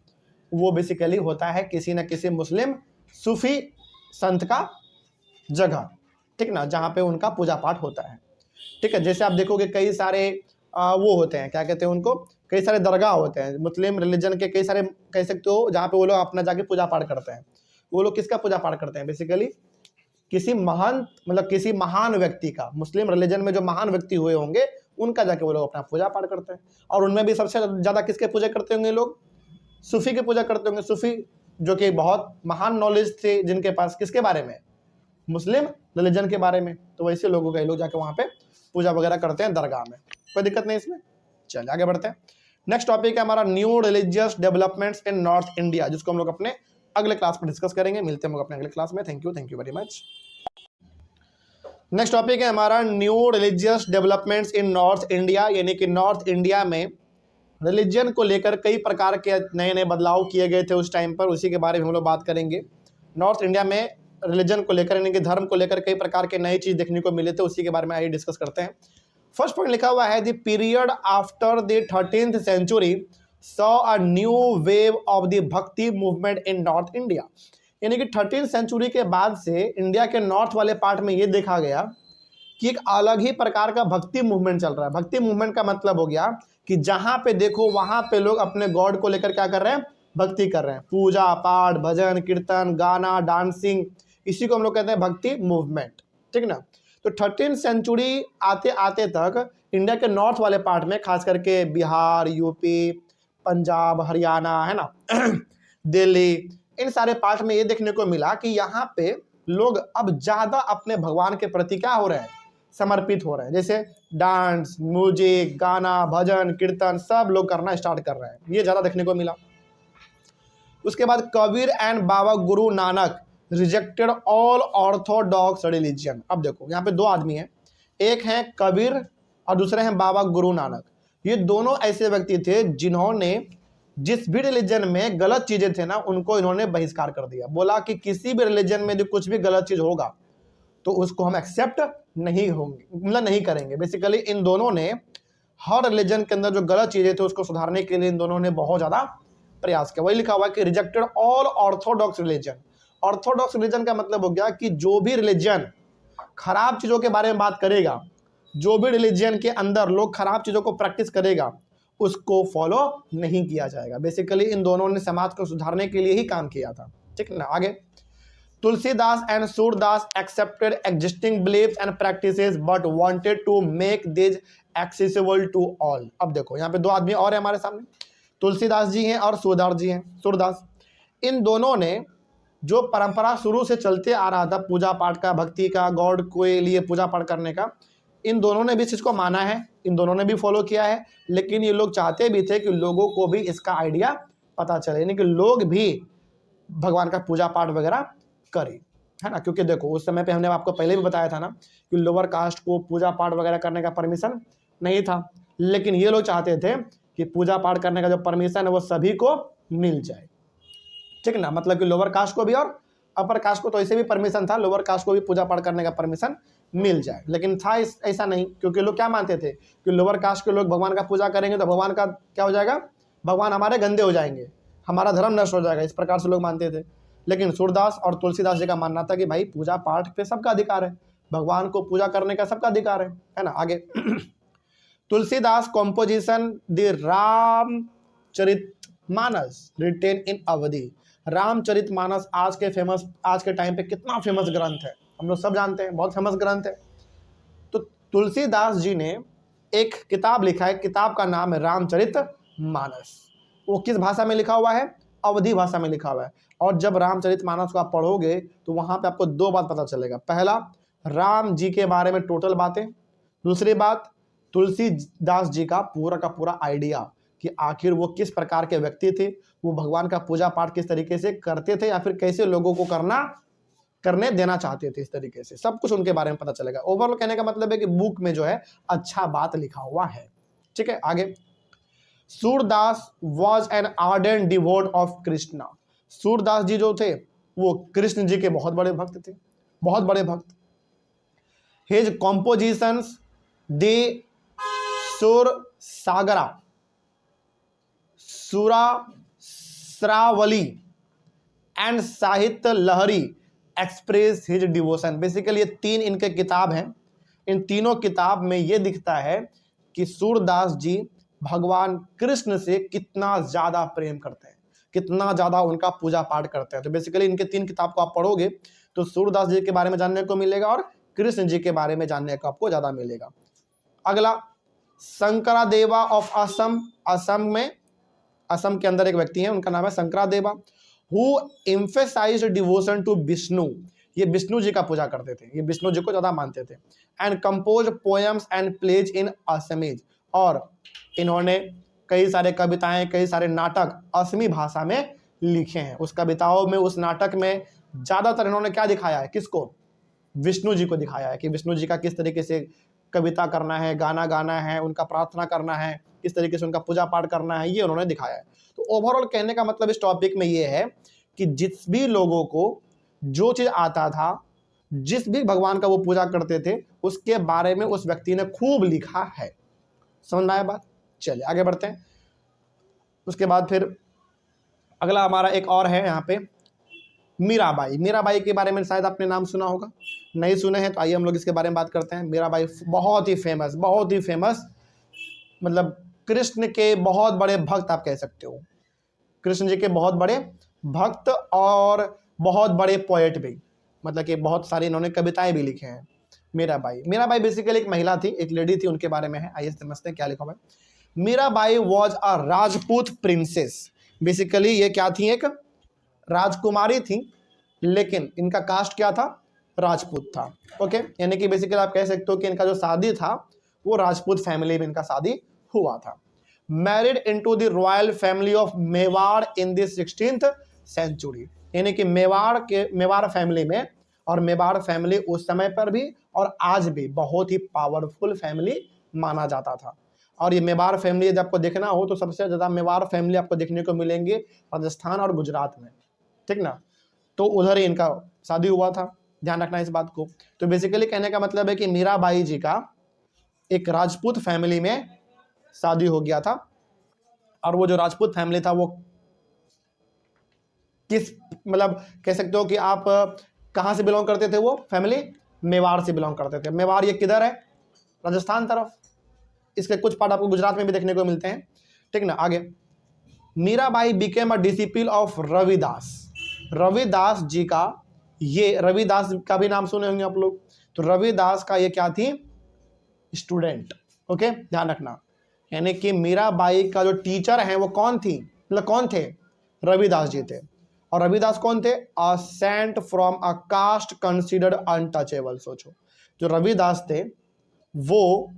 वो बेसिकली होता है किसी न किसी मुस्लिम सूफी संत का जगह, ठीक ना, जहाँ पे उनका पूजा पाठ होता है, ठीक है। जैसे आप देखोगे कई सारे वो होते हैं, क्या कहते हैं उनको, कई सारे दरगाह होते हैं मुस्लिम रिलीजन के, कई सारे कह सकते हो, जहाँ पे वो लोग अपना जाके पूजा पाठ करते हैं। वो लोग किसका पूजा पाठ करते हैं, बेसिकली किसी महान, मतलब किसी महान व्यक्ति का, मुस्लिम रिलीजन में जो महान व्यक्ति हुए होंगे उनका जाके वो लोग अपना पूजा पाठ करते हैं। और उनमें भी सबसे ज़्यादा किसके पूजा करते होंगे लोग, सूफी की पूजा करते होंगे। सूफी जो कि बहुत महान नॉलेज थे जिनके पास, किसके बारे में, मुस्लिम रिलीजन के बारे में। तो वैसे लोगों के लोग जाके वहाँ पे पूजा वगैरह करते हैं दरगाह में, कोई दिक्कत नहीं इसमें। चलिए आगे बढ़ते हैं। नेक्स्ट टॉपिक है हमारा new religious developments in north India, जिसको हम लोग अपने अगले क्लास में डिस्कस करेंगे। मिलते हैं हम लोग अपने अगले क्लास में। Thank you very much. Next topic है हमारा new religious developments in north India, यानी कि नॉर्थ इंडिया में रिलीजन को लेकर कई प्रकार के नए नए बदलाव किए गए थे उस टाइम पर, उसी के बारे में हम लोग बात करेंगे। नॉर्थ इंडिया में रिलीजन को लेकर, यानी कि धर्म को लेकर कई प्रकार के नई चीज़ देखने को मिले थे, उसी के बारे में आइए डिस्कस करते हैं। फर्स्ट पॉइंट लिखा हुआ है, the period after the 13th century saw a new wave of the भक्ति मूवमेंट इन नॉर्थ इंडिया। यानी कि 13th century के बाद से इंडिया के नॉर्थ वाले पार्ट में ये देखा गया कि एक अलग ही प्रकार का भक्ति मूवमेंट चल रहा है। भक्ति मूवमेंट का मतलब हो गया कि जहाँ पे देखो वहाँ पे लोग अपने गॉड को लेकर क्या कर रहे हैं, भक्ति कर रहे हैं, पूजा पाठ, भजन कीर्तन, गाना, डांसिंग, इसी को हम लोग कहते हैं भक्ति मूवमेंट, ठीक ना। तो 13th century आते आते तक इंडिया के नॉर्थ वाले पार्ट में, खास करके बिहार, यूपी, पंजाब, हरियाणा, है ना, दिल्ली, इन सारे पार्ट में ये देखने को मिला कि यहाँ पे लोग अब ज़्यादा अपने भगवान के प्रति क्या हो रहे हैं, समर्पित हो रहे हैं, जैसे डांस, म्यूजिक, गाना, भजन, कीर्तन सब लोग करना स्टार्ट कर रहे हैं, ये ज़्यादा देखने को मिला। उसके बाद Kabir and Baba Guru Nanak rejected all Orthodox religion. अब देखो यहाँ पे दो आदमी हैं, एक हैं कबीर और दूसरे हैं बाबा गुरु नानक। ये दोनों ऐसे व्यक्ति थे जिन्होंने जिस भी रिलीजन में गलत चीजें थे ना उनको इन्होंने बहिष्कार कर दिया, बोला कि किसी भी रिलीजन में जो कुछ भी गलत चीज होगा तो उसको हम एक्सेप्ट नहीं होंगे, मतलब नहीं करेंगे। बेसिकली इन दोनों ने हर रिलीजन के अंदर जो गलत चीजें थी उसको सुधारने के लिए इन दोनों ने बहुत ज्यादा प्रयास किया। वही लिखा हुआ है कि rejected all Orthodox religion. Orthodox religion का मतलब हो गया कि जो भी रिलीजन खराब चीजों के बारे में बात करेगा, जो भी रिलीजन के अंदर लोग खराब चीजों को प्रैक्टिस करेगा उसको फॉलो नहीं किया जाएगा। बेसिकली इन दोनों ने समाज को सुधारने के लिए ही काम किया था, ठीक है ना। आगे, Tulsidas and Surdas accepted existing beliefs and practices but wanted to make this accessible to all. अब देखो यहाँ पे दो आदमी और है हमारे सामने, तुलसीदास जी हैं और सूरदास जी हैं। सूरदास, इन दोनों ने जो परंपरा शुरू से चलते आ रहा था पूजा पाठ का, भक्ति का, गॉड के लिए पूजा पाठ करने का, इन दोनों ने भी इस चीज़ को माना है, इन दोनों ने भी फॉलो किया है। लेकिन ये लोग चाहते भी थे कि लोगों को भी इसका आइडिया पता चले, यानी कि लोग भी भगवान का पूजा पाठ वगैरह करें, है ना। क्योंकि देखो उस समय पे हमने आपको पहले भी बताया था ना कि लोअर कास्ट को पूजा पाठ वगैरह करने का परमिशन नहीं था, लेकिन ये लोग चाहते थे कि पूजा पाठ करने का जो परमिशन है वो सभी को मिल जाए, ठीक ना। मतलब कि लोअर कास्ट को भी और अपर कास्ट को तो ऐसे भी परमिशन था, लोअर कास्ट को भी पूजा पाठ करने का परमिशन मिल जाए, लेकिन था ऐसा नहीं। क्योंकि लोग क्या मानते थे कि लोअर कास्ट के लोग भगवान का पूजा करेंगे तो भगवान का क्या हो जाएगा, भगवान हमारे गंदे हो जाएंगे, हमारा धर्म नष्ट हो जाएगा, इस प्रकार से लोग मानते थे। लेकिन सूरदास और तुलसीदास जी का मानना था कि भाई पूजा पाठ पे सबका अधिकार है, भगवान को पूजा करने का सबका अधिकार है ना। आगे, Tulsidas composition the Ramcharitmanas written in Awadhi. Ramcharitmanas आज के टाइम पे कितना फेमस ग्रंथ है, हम लोग सब जानते हैं, बहुत फेमस ग्रंथ है। तो तुलसीदास जी ने एक किताब लिखा है, किताब का नाम है रामचरितमानस। वो किस भाषा में लिखा हुआ है, अवधी भाषा में लिखा हुआ है। और जब रामचरितमानस को आप पढ़ोगे तो वहां पे आपको दो बात पता चलेगा। पहला, राम जी के बारे में टोटल बातें, दूसरी बात तुलसीदास जी का पूरा आइडिया कि आखिर वो किस प्रकार के व्यक्ति थे, वो भगवान का पूजा पाठ किस तरीके से करते थे या फिर कैसे लोगों को करने देना चाहते थे, इस तरीके से सब कुछ उनके बारे में पता चलेगा। ओवरऑल कहने का मतलब है कि बुक में जो है अच्छा बात लिखा हुआ है, ठीक है। आगे, Surdas was an ardent devotee of Krishna. Surdas ji जो थे वो कृष्ण जी के बहुत बड़े भक्त थे, बहुत बड़े भक्त। हिज कॉम्पोजिशंस दे सुर सागरा, सुरा श्रावली एंड साहित्य लहरी एक्सप्रेस हिज डिवोशन। बेसिकली ये तीन इनके किताब हैं, इन तीनों किताब में ये दिखता है कि सूरदास जी भगवान कृष्ण से कितना ज्यादा प्रेम करते हैं, कितना ज्यादा उनका पूजा पाठ करते हैं। तो बेसिकली इनके तीन किताब को आप पढ़ोगे तो सूरदास जी के बारे में जानने को मिलेगा और कृष्ण जी के बारे में जानने को आपको ज्यादा मिलेगा। अगला, शंकरादेवा ऑफ असम। असम के अंदर एक व्यक्ति है, उनका नाम है Shankaradeva, who emphasised devotion to Vishnu. ये विष्णु जी का पूजा करते थे, ये विष्णु जी को ज्यादा मानते थे। And compose poems and plays in Assamese, और इन्होंने कई सारे कविताएं, कई सारे नाटक असमी भाषा में लिखे हैं। उस कविताओं में, उस नाटक में ज्यादातर इन्होंने क्या दिखाया है, किसको, विष्णु जी को दिखाया है कि विष्णु जी का किस तरीके से कविता करना है, गाना गाना है, उनका प्रार्थना करना है, किस तरीके से उनका पूजा पाठ करना है, ये उन्होंने दिखाया है। तो ओवरऑल कहने का मतलब इस टॉपिक में ये है कि जिस भी लोगों को जो चीज आता था, जिस भी भगवान का वो पूजा करते थे, उसके बारे में उस व्यक्ति ने खूब लिखा है। समझ में आया बात? चलिए आगे बढ़ते हैं। उसके बाद फिर अगला हमारा एक और है यहाँ पे, मीराबाई। मीराबाई के बारे में शायद आपने नाम सुना होगा, नहीं सुने हैं तो आइए हम लोग इसके बारे में बात करते हैं। मीराबाई बहुत ही फेमस, मतलब कृष्ण के बहुत बड़े भक्त आप कह सकते हो, कृष्ण जी के बहुत बड़े भक्त और बहुत बड़े पोएट भी, मतलब कि बहुत सारी इन्होंने कविताएं भी लिखे हैं। मीराबाई बेसिकली एक महिला थी, एक लेडी थी, उनके बारे में है, आइए समझते हैं क्या लिखा हुआ है। Mirabai was a Rajput princess. Basically ये क्या थी, एक राजकुमारी थी, लेकिन इनका कास्ट क्या था, राजपूत था। ओके, यानी कि बेसिकली आप कह सकते हो कि इनका जो शादी था वो राजपूत फैमिली में इनका शादी हुआ था। Married into the royal family of Mewar in the 16th century, यानी कि मेवाड़ फैमिली में, और मेवाड़ फैमिली उस समय पर भी और आज भी बहुत ही पावरफुल फैमिली माना जाता था। और ये मेवाड़ फैमिली यदि आपको देखना हो तो सबसे ज्यादा मेवाड़ फैमिली आपको देखने को मिलेंगे राजस्थान और गुजरात में, ठीक ना। तो उधर ही इनका शादी हुआ था, ध्यान रखना इस बात को। तो बेसिकली कहने का मतलब है कि मीराबाई जी का एक राजपूत फैमिली में शादी हो गया था, और वो जो राजपूत फैमिली था वो किस, मतलब कह सकते हो कि आप कहां से बिलोंग करते थे, वो फैमिली मेवाड़ से बिलोंग करते थे। मेवाड़ ये किधर है, राजस्थान तरफ, इसके कुछ पार्ट आपको गुजरात में भी देखने को मिलते हैं, ठीक ना। आगे, Mirabai became a disciple of Ravidas. Ravidas ji का, ये रविदास का भी नाम सुने होंगे आप लोग, तो रविदास का ये क्या थी, स्टूडेंट। ओके, ध्यान रखना, यानी कि मीराबाई का जो टीचर है वो कौन थी, मतलब कौन थे, रविदास जी थे। और रविदास कौन थे, a saint from a caste considered untouchable. सोचो, जो रविदास थे वो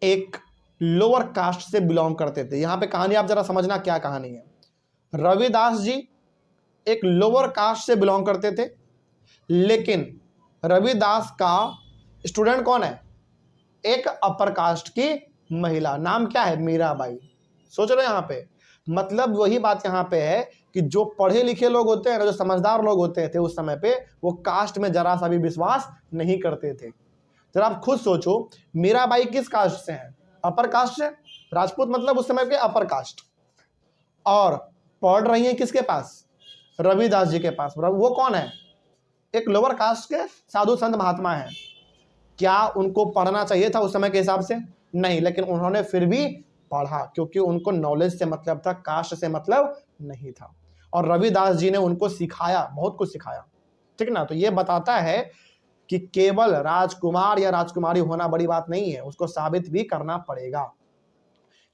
एक लोअर कास्ट से बिलोंग करते थे। यहां पे कहानी आप जरा समझना क्या कहानी है। रविदास जी एक लोअर कास्ट से बिलोंग करते थे, लेकिन रविदास का स्टूडेंट कौन है, एक अपर कास्ट की महिला, नाम क्या है, मीराबाई। सोच रहे हो यहां पे, मतलब वही बात यहां पे है कि जो पढ़े लिखे लोग होते हैं ना, जो समझदार लोग होते थे उस समय पे, वो कास्ट में जरा सा भी विश्वास नहीं करते थे। जरा आप खुद सोचो, मीराबाई किस कास्ट से है, अपर कास्ट से, राजपूत मतलब उस समय के अपर कास्ट, और पढ़ रही है किसके पास, रविदास जी के पास। वो कौन है, एक लोअर कास्ट के साधु संत महात्मा है। क्या उनको पढ़ना चाहिए था उस समय के हिसाब से, नहीं, लेकिन उन्होंने फिर भी पढ़ा, क्योंकि उनको नॉलेज से मतलब था, कास्ट से मतलब नहीं था। और रविदास जी ने उनको सिखाया, बहुत कुछ सिखाया, ठीक ना। तो ये बताता है कि केवल राजकुमार या राजकुमारी होना बड़ी बात नहीं है, उसको साबित भी करना पड़ेगा।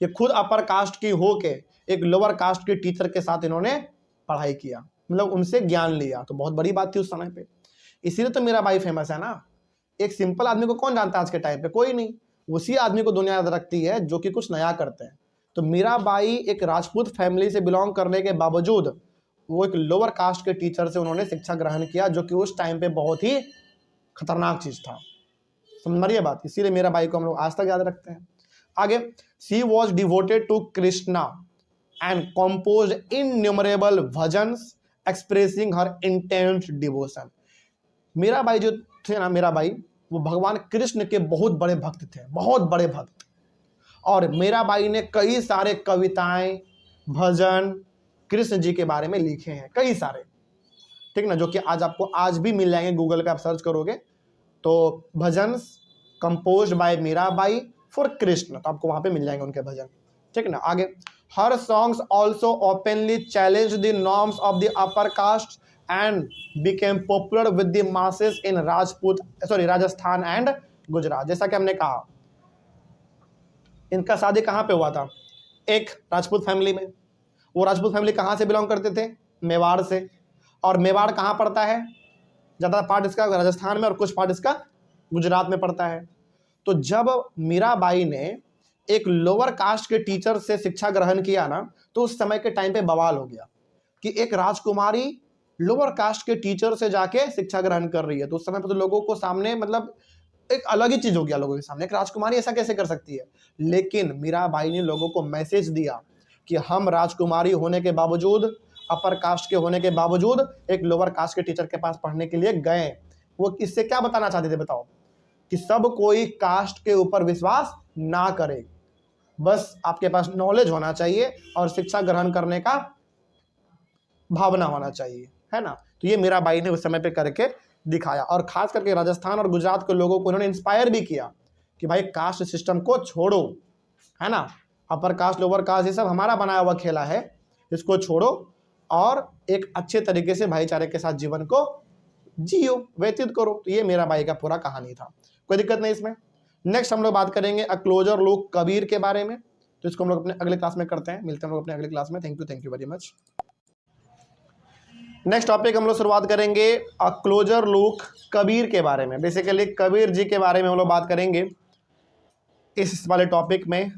ये खुद अपर कास्ट की हो के एक लोअर कास्ट के टीचर के साथ इन्होंने पढ़ाई किया, मतलब उनसे ज्ञान लिया, तो बहुत बड़ी बात थी उस समय पे। इसीलिए तो मीराबाई फेमस है ना। एक सिंपल आदमी को कौन जानता है आज के टाइम पे, कोई नहीं। उसी आदमी को दुनिया याद रखती है जो कि कुछ नया करते हैं। तो मीराबाई एक राजपूत फैमिली से बिलोंग करने के बावजूद वो एक लोअर कास्ट के टीचर से उन्होंने शिक्षा ग्रहण किया, जो कि उस टाइम पे बहुत ही खतरनाक चीज था। समझ रही है बात, इसीलिए मीराबाई को हम लोग आज तक याद रखते हैं। आगे, she was devoted to Krishna and composed innumerable bhajans expressing her intense devotion. Mirabai जो थे ना, मीराबाई वो भगवान कृष्ण के बहुत बड़े भक्त थे, बहुत बड़े भक्त। और मीराबाई ने कई सारे कविताएं, भजन कृष्ण जी के बारे में लिखे हैं, कई सारे, ठीक ना, जो कि आज आपको आज भी मिल जाएंगे, गूगल पे आप सर्च करोगे तो bhajan composed by Mirabai for Krishna, तो आपको वहां पे मिल जाएंगे उनके भजन, ठीक ना। आगे, हर songs also openly challenge the norms of the upper caste and became popular with the masses in Rajasthan and Gujarat. जैसा कि हमने कहा, इनका शादी कहां पे हुआ था, एक राजपूत फैमिली में। वो राजपूत फैमिली कहां से बिलोंग करते थे, मेवाड़ से। और मेवाड़ कहां पड़ता है, ज्यादा पार्ट इसका राजस्थान में और कुछ पार्ट इसका गुजरात में पड़ता है। तो जब मीराबाई ने एक लोअर कास्ट के टीचर से शिक्षा ग्रहण किया ना, तो उस समय के टाइम पे बवाल हो गया कि एक राजकुमारी लोअर कास्ट के टीचर से जाके शिक्षा ग्रहण कर रही है। तो उस समय पर तो लोगों को सामने, मतलब एक अलग ही चीज हो गया लोगों के सामने, एक राजकुमारी ऐसा कैसे कर सकती है। लेकिन मीराबाई ने लोगों को मैसेज दिया कि हम राजकुमारी होने के बावजूद, अपर कास्ट के होने के बावजूद एक लोअर कास्ट के टीचर के पास पढ़ने के लिए गए। वो इससे क्या बताना चाहते थे, बताओ, कि सब कोई कास्ट के ऊपर विश्वास ना करे, बस आपके पास नॉलेज होना चाहिए और शिक्षा ग्रहण करने का भावना होना चाहिए, है ना। तो ये मीराबाई ने उस समय पे करके दिखाया, और खास करके राजस्थान और गुजरात के लोगों को उन्होंने इंस्पायर भी किया कि भाई कास्ट सिस्टम को छोड़ो, है ना, अपर कास्ट लोअर कास्ट ये सब हमारा बनाया हुआ खेला है, इसको छोड़ो और एक अच्छे तरीके से भाईचारे के साथ जीवन को जियो, व्यतीत करो। तो ये मीराबाई का पूरा कहानी था, कोई दिक्कत नहीं इसमें। नेक्स्ट हम लोग बात करेंगे अ क्लोजर लुक कबीर के बारे में, तो इसको हम लोग अपने अगले क्लास में करते हैं। मिलते हैं हम लोग अपने अगले क्लास में। Thank you very much. Next topic हम लोग शुरुआत करेंगे अ क्लोजर लुक कबीर के बारे में। बेसिकली कबीर जी के बारे में हम लोग बात करेंगे इस वाले टॉपिक में।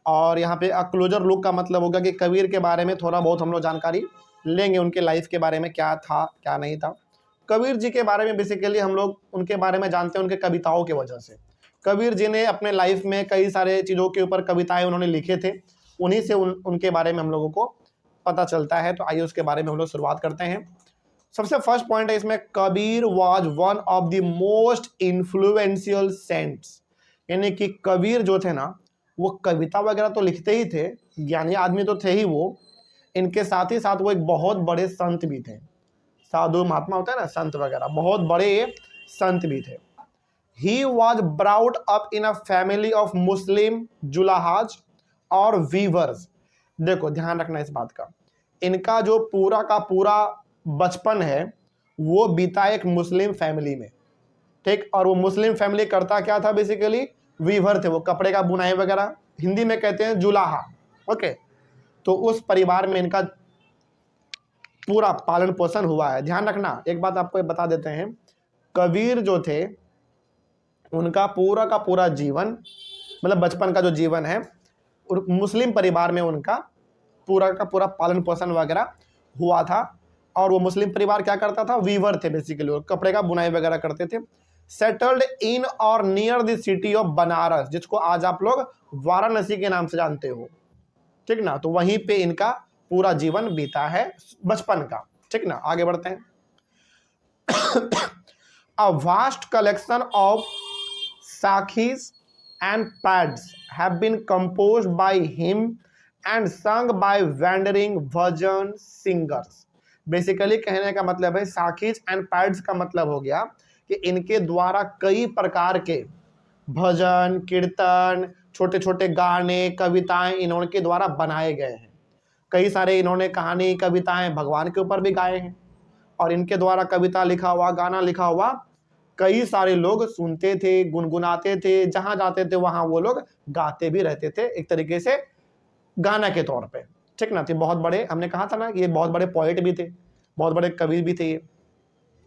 और यहाँ पे अ क्लोजर लुक का मतलब होगा कि कबीर के बारे में थोड़ा बहुत हम लोग जानकारी लेंगे, उनके लाइफ के बारे में क्या था क्या नहीं था। कबीर जी के बारे में बेसिकली हम लोग उनके बारे में जानते हैं उनके कविताओं की वजह से। कबीर जी ने अपने लाइफ में कई सारे चीज़ों के ऊपर कविताएं उन्होंने लिखे थे, उन्हीं से उनके बारे में हम लोगों को पता चलता है। तो आइए उसके बारे में हम लोग शुरुआत करते हैं। सबसे फर्स्ट पॉइंट है इसमें, Kabir was one of the most influential saints. यानी कि कबीर जो थे ना, वो कविता वगैरह तो लिखते ही थे, ज्ञानी आदमी तो थे ही वो, इनके साथ ही साथ वो एक बहुत बड़े संत भी थे। साधु महात्मा होता है ना, संत वगैरह, बहुत बड़े संत भी थे। He was brought up in a family of Muslim julahas और वीवर्स। देखो ध्यान रखना इस बात का, इनका जो पूरा का पूरा बचपन है वो बीता एक मुस्लिम फैमिली में, ठीक। और वो मुस्लिम फैमिली करता क्या था, बेसिकली वीवर थे, वो कपड़े का बुनाई वगैरह, हिंदी में कहते हैं जुलाहा, ओके। तो उस परिवार में इनका पूरा पालन पोषण हुआ है। ध्यान रखना, एक बात आपको बता देते हैं, कबीर जो थे उनका पूरा का पूरा जीवन, मतलब बचपन का जो जीवन है, और मुस्लिम परिवार में उनका पूरा का पूरा पालन पोषण वगैरह हुआ था। और वो मुस्लिम परिवार क्या करता था, वीवर थे बेसिकली, और कपड़े का बुनाई वगैरह करते थे। सेटल्ड इन और near the city of Banaras, जिसको आज आप लोग वाराणसी के नाम से जानते हो, ठीक ना। तो वहीं पे इनका पूरा जीवन बीता है बचपन का, ठीक ना। आगे बढ़ते हैं। A vast collection of sakhis and pads have been composed by him and sung by wandering bhajan singers. Basically कहने का मतलब है, साखीज एंड पैड्स का मतलब हो गया कि इनके द्वारा कई प्रकार के भजन, कीर्तन, छोटे छोटे गाने, कविताएं इन्होंने द्वारा बनाए गए हैं। कई सारे इन्होंने कहानी, कविताएं भगवान के ऊपर भी गाए हैं। और इनके द्वारा कविता लिखा हुआ, गाना लिखा हुआ कई सारे लोग सुनते थे, गुनगुनाते थे, जहां जाते थे वहां वो लोग गाते भी रहते थे, एक तरीके से गाना के तौर पे, ठीक ना। तो बहुत बड़े, हमने कहा था ना कि ये बहुत बड़े पोएट भी थे, बहुत बड़े कवि भी थे। ये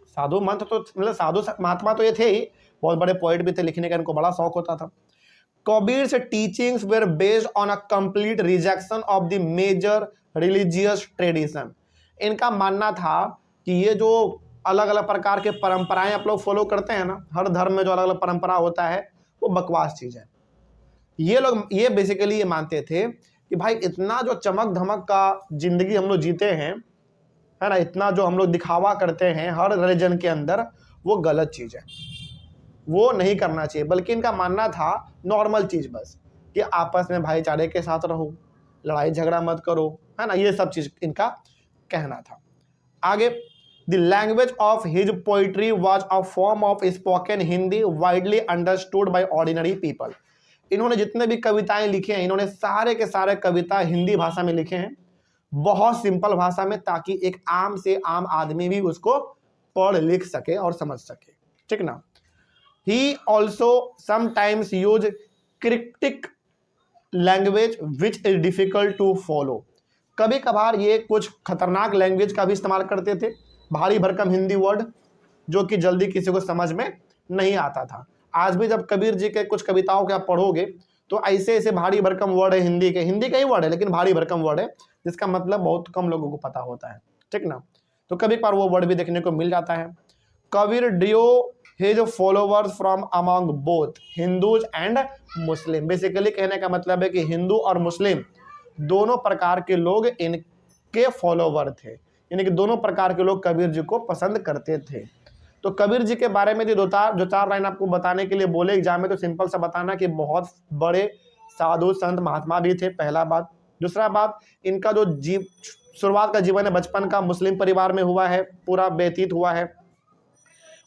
साधु मंत तो मतलब साधु महात्मा तो ये थे ही, बहुत बड़े पोएट भी थे, लिखने का इनको बड़ा शौक होता था। कबीर's teachings were based on a complete rejection of the major religious tradition। इनका मानना था कि ये जो अलग अलग प्रकार के परंपराएं आप लोग फॉलो करते हैं ना, हर धर्म में जो अलग अलग परंपरा होता है वो बकवास चीज है। ये लोग ये बेसिकली ये मानते थे कि भाई इतना जो चमक धमक का जिंदगी हम लोग जीते हैं, है ना, इतना जो हम लोग दिखावा करते हैं हर रिलीजन के अंदर, वो गलत चीज है, वो नहीं करना चाहिए। बल्कि इनका मानना था नॉर्मल चीज बस, कि आपस में भाईचारे के साथ रहो, लड़ाई झगड़ा मत करो, है ना, ये सब चीज इनका कहना था। आगे, the language of his poetry was a form of spoken Hindi widely understood by ordinary people. इन्होंने जितने भी कविताएं लिखे हैं, इन्होंने सारे के सारे कविता हिंदी भाषा में लिखे हैं, बहुत सिंपल भाषा में, ताकि एक आम से आम आदमी भी उसको पढ़ लिख सके और समझ सके, ठीक ना। He also sometimes use cryptic language which is difficult to follow। कभी कभार ये कुछ खतरनाक लैंग्वेज का भी इस्तेमाल करते थे, भारी भरकम हिंदी वर्ड जो कि जल्दी किसी को समझ में नहीं आता था। आज भी जब कबीर जी के कुछ कविताओं के आप पढ़ोगे तो ऐसे ऐसे भारी भरकम वर्ड है, हिंदी के ही वर्ड है, लेकिन भारी भरकम वर्ड है, जिसका मतलब बहुत कम लोगों को पता होता है, ठीक ना। तो कभी कभार वो वर्ड भी देखने को मिल जाता है। Kabir drew his followers from among both Hindus and Muslim। Basically कहने का मतलब है कि हिंदू और मुस्लिम दोनों प्रकार के लोग इनके फॉलोवर थे, यानी कि दोनों प्रकार के लोग कबीर जी को पसंद करते थे। तो कबीर जी के बारे में जो चार लाइन आपको बताने के लिए बोले एग्जाम में, तो सिंपल सा बताना कि बहुत बड़े साधु संत महात्मा भी थे, पहला बात। दूसरा बात, इनका जो शुरुआत का जीवन है बचपन का मुस्लिम परिवार में हुआ है, पूरा व्यतीत हुआ है।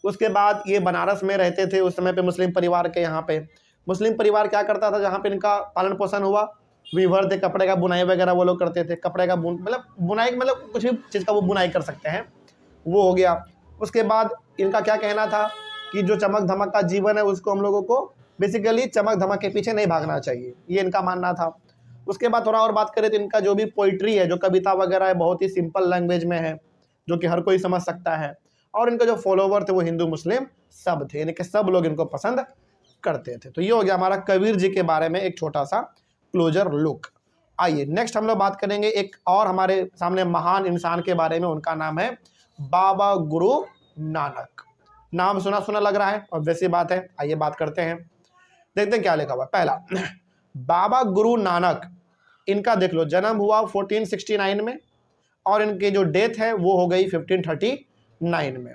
उसके बाद ये बनारस में रहते थे उस समय पे, मुस्लिम परिवार के यहाँ पे। मुस्लिम परिवार क्या करता था, जहाँ पे इनका पालन पोषण हुआ, वीवर थे, कपड़े का बुनाई वगैरह वो लोग करते थे। कपड़े का मतलब बुनाई मतलब कुछ भी चीज़ का वो बुनाई कर सकते हैं, वो हो गया। उसके बाद इनका क्या कहना था कि जो चमक धमक का जीवन है उसको हम लोगों को बेसिकली चमक धमक के पीछे नहीं भागना चाहिए, ये इनका मानना था। उसके बाद थोड़ा और बात करें तो इनका जो भी पोइट्री है, जो कविता वगैरह है, बहुत ही सिंपल लैंग्वेज में है, जो कि हर कोई समझ सकता है, और इनके जो फॉलोवर थे वो हिंदू मुस्लिम सब थे, यानी कि सब लोग इनको पसंद करते थे। तो ये हो गया हमारा कबीर जी के बारे में एक छोटा सा क्लोजर लुक। आइए नेक्स्ट हम लोग बात करेंगे एक और हमारे सामने महान इंसान के बारे में, उनका नाम है बाबा गुरु नानक। नाम सुना सुना लग रहा है और वैसी बात है, आइए बात करते हैं, देखते हैं क्या लिखा हुआ है। पहला, बाबा गुरु नानक, इनका देख लो, जन्म हुआ 1469 में और इनकी जो डेथ है वो हो गई 1539 में।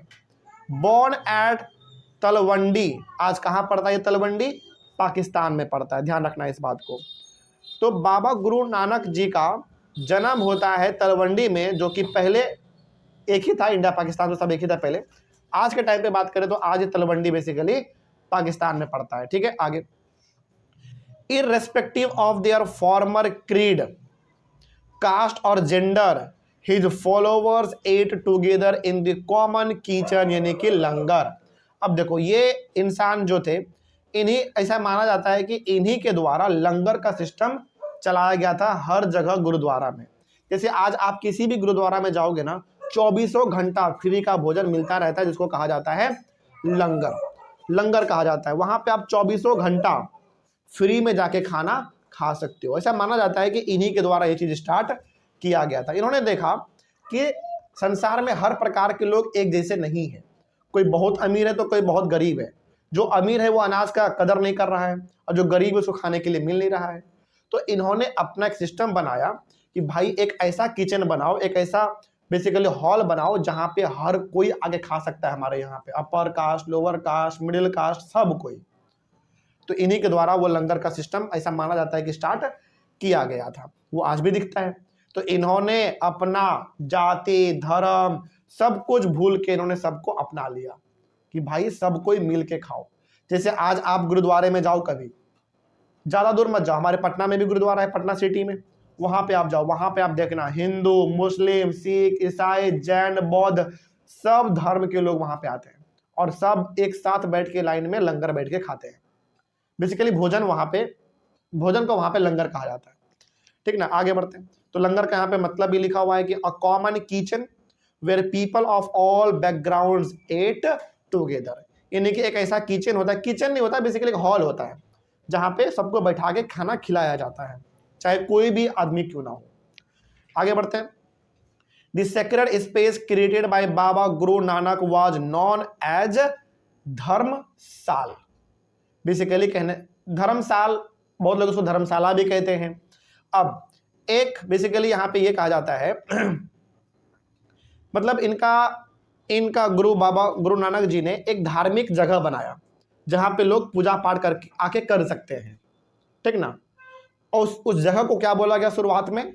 बॉर्न एट तलवंडी, आज कहाँ पड़ता है ये तलवंडी? पाकिस्तान में पड़ता है, ध्यान रखना इस बात को। तो बाबा गुरु नानक जी का जन्म होता है तलवंडी में, जो कि पहले एक ही था, इंडिया पाकिस्तान तो सब एक ही था पहले। आज के टाइम पे बात करें तो आज ये तलवंडी बेसिकली पाकिस्तान में पड़ता है, ठीक है। आगे, irrespective of their former creed, caste और gender, his followers ate together in the common kitchen, यानी कि लंगर। अब देखो, ये इंसान जो थे, इन्हीं, ऐसा माना जाता है कि इन्हीं के द्वारा लंगर का सिस्टम चलाया गया था हर जगह गुरुद्वारा में। जैसे आज आप किसी भी गुरुद्वारा में जाओगे ना, 24 घंटा फ्री का भोजन मिलता रहता है, जिसको कहा जाता है लंगर, लंगर कहा जाता है। वहां पे आप 24 घंटा फ्री में जाके खाना खा सकते हो। ऐसा माना जाता है कि इन्हीं के द्वारा ये चीज स्टार्ट किया गया था। इन्होंने देखा कि संसार में हर प्रकार के लोग एक जैसे नहीं है, कोई बहुत अमीर है तो कोई बहुत गरीब है। जो अमीर है वो अनाज का कदर नहीं कर रहा है और जो गरीब है उसको खाने के लिए मिल नहीं रहा है। तो इन्होंने अपना एक सिस्टम बनाया कि भाई एक ऐसा किचन बनाओ, एक ऐसा बेसिकली हॉल बनाओ जहां पे हर कोई आगे खा सकता है। हमारे यहाँ पे upper caste, lower caste, middle caste, सब कोई। तो इन्हीं के द्वारा वो लंगर का सिस्टम ऐसा माना जाता है कि स्टार्ट किया गया था, वो आज भी दिखता है। तो इन्होंने अपना जाति धर्म सब कुछ भूल के इन्होंने सबको अपना लिया कि भाई सब कोई मिल के खाओ। जैसे आज आप गुरुद्वारे में जाओ, कभी ज्यादा दूर मत जाओ, हमारे पटना में भी गुरुद्वारा है, पटना सिटी में, वहां पे आप जाओ, वहां पे आप देखना हिंदू, मुस्लिम, सिख, ईसाई, जैन, बौद्ध, सब धर्म के लोग वहां पे आते हैं और सब एक साथ बैठ के लाइन में लंगर बैठ के खाते हैं। बेसिकली भोजन वहां पे, भोजन को वहां पे लंगर कहा जाता है, ठीक ना। आगे बढ़ते हैं। तो लंगर का यहाँ पे मतलब भी लिखा हुआ है कि a common kitchen where people of all backgrounds ate together, यानी कि एक ऐसा किचन होता है, किचन नहीं होता, बेसिकली एक हॉल होता है जहां पे सबको बैठा के खाना खिलाया जाता है, चाहे कोई भी आदमी क्यों ना हो। आगे बढ़ते हैं। The sacred space created by Baba Guru Nanak was known as dharmsal. Basically कहने, धर्मशाल, बहुत लोग उसको धर्मशाला भी कहते हैं। अब एक बेसिकली यहाँ पे ये कहा जाता है मतलब इनका गुरु बाबा गुरु नानक जी ने एक धार्मिक जगह बनाया जहां पे लोग पूजा पाठ करके आके कर सकते हैं, ठीक ना। और उस जगह को क्या बोला गया शुरुआत में?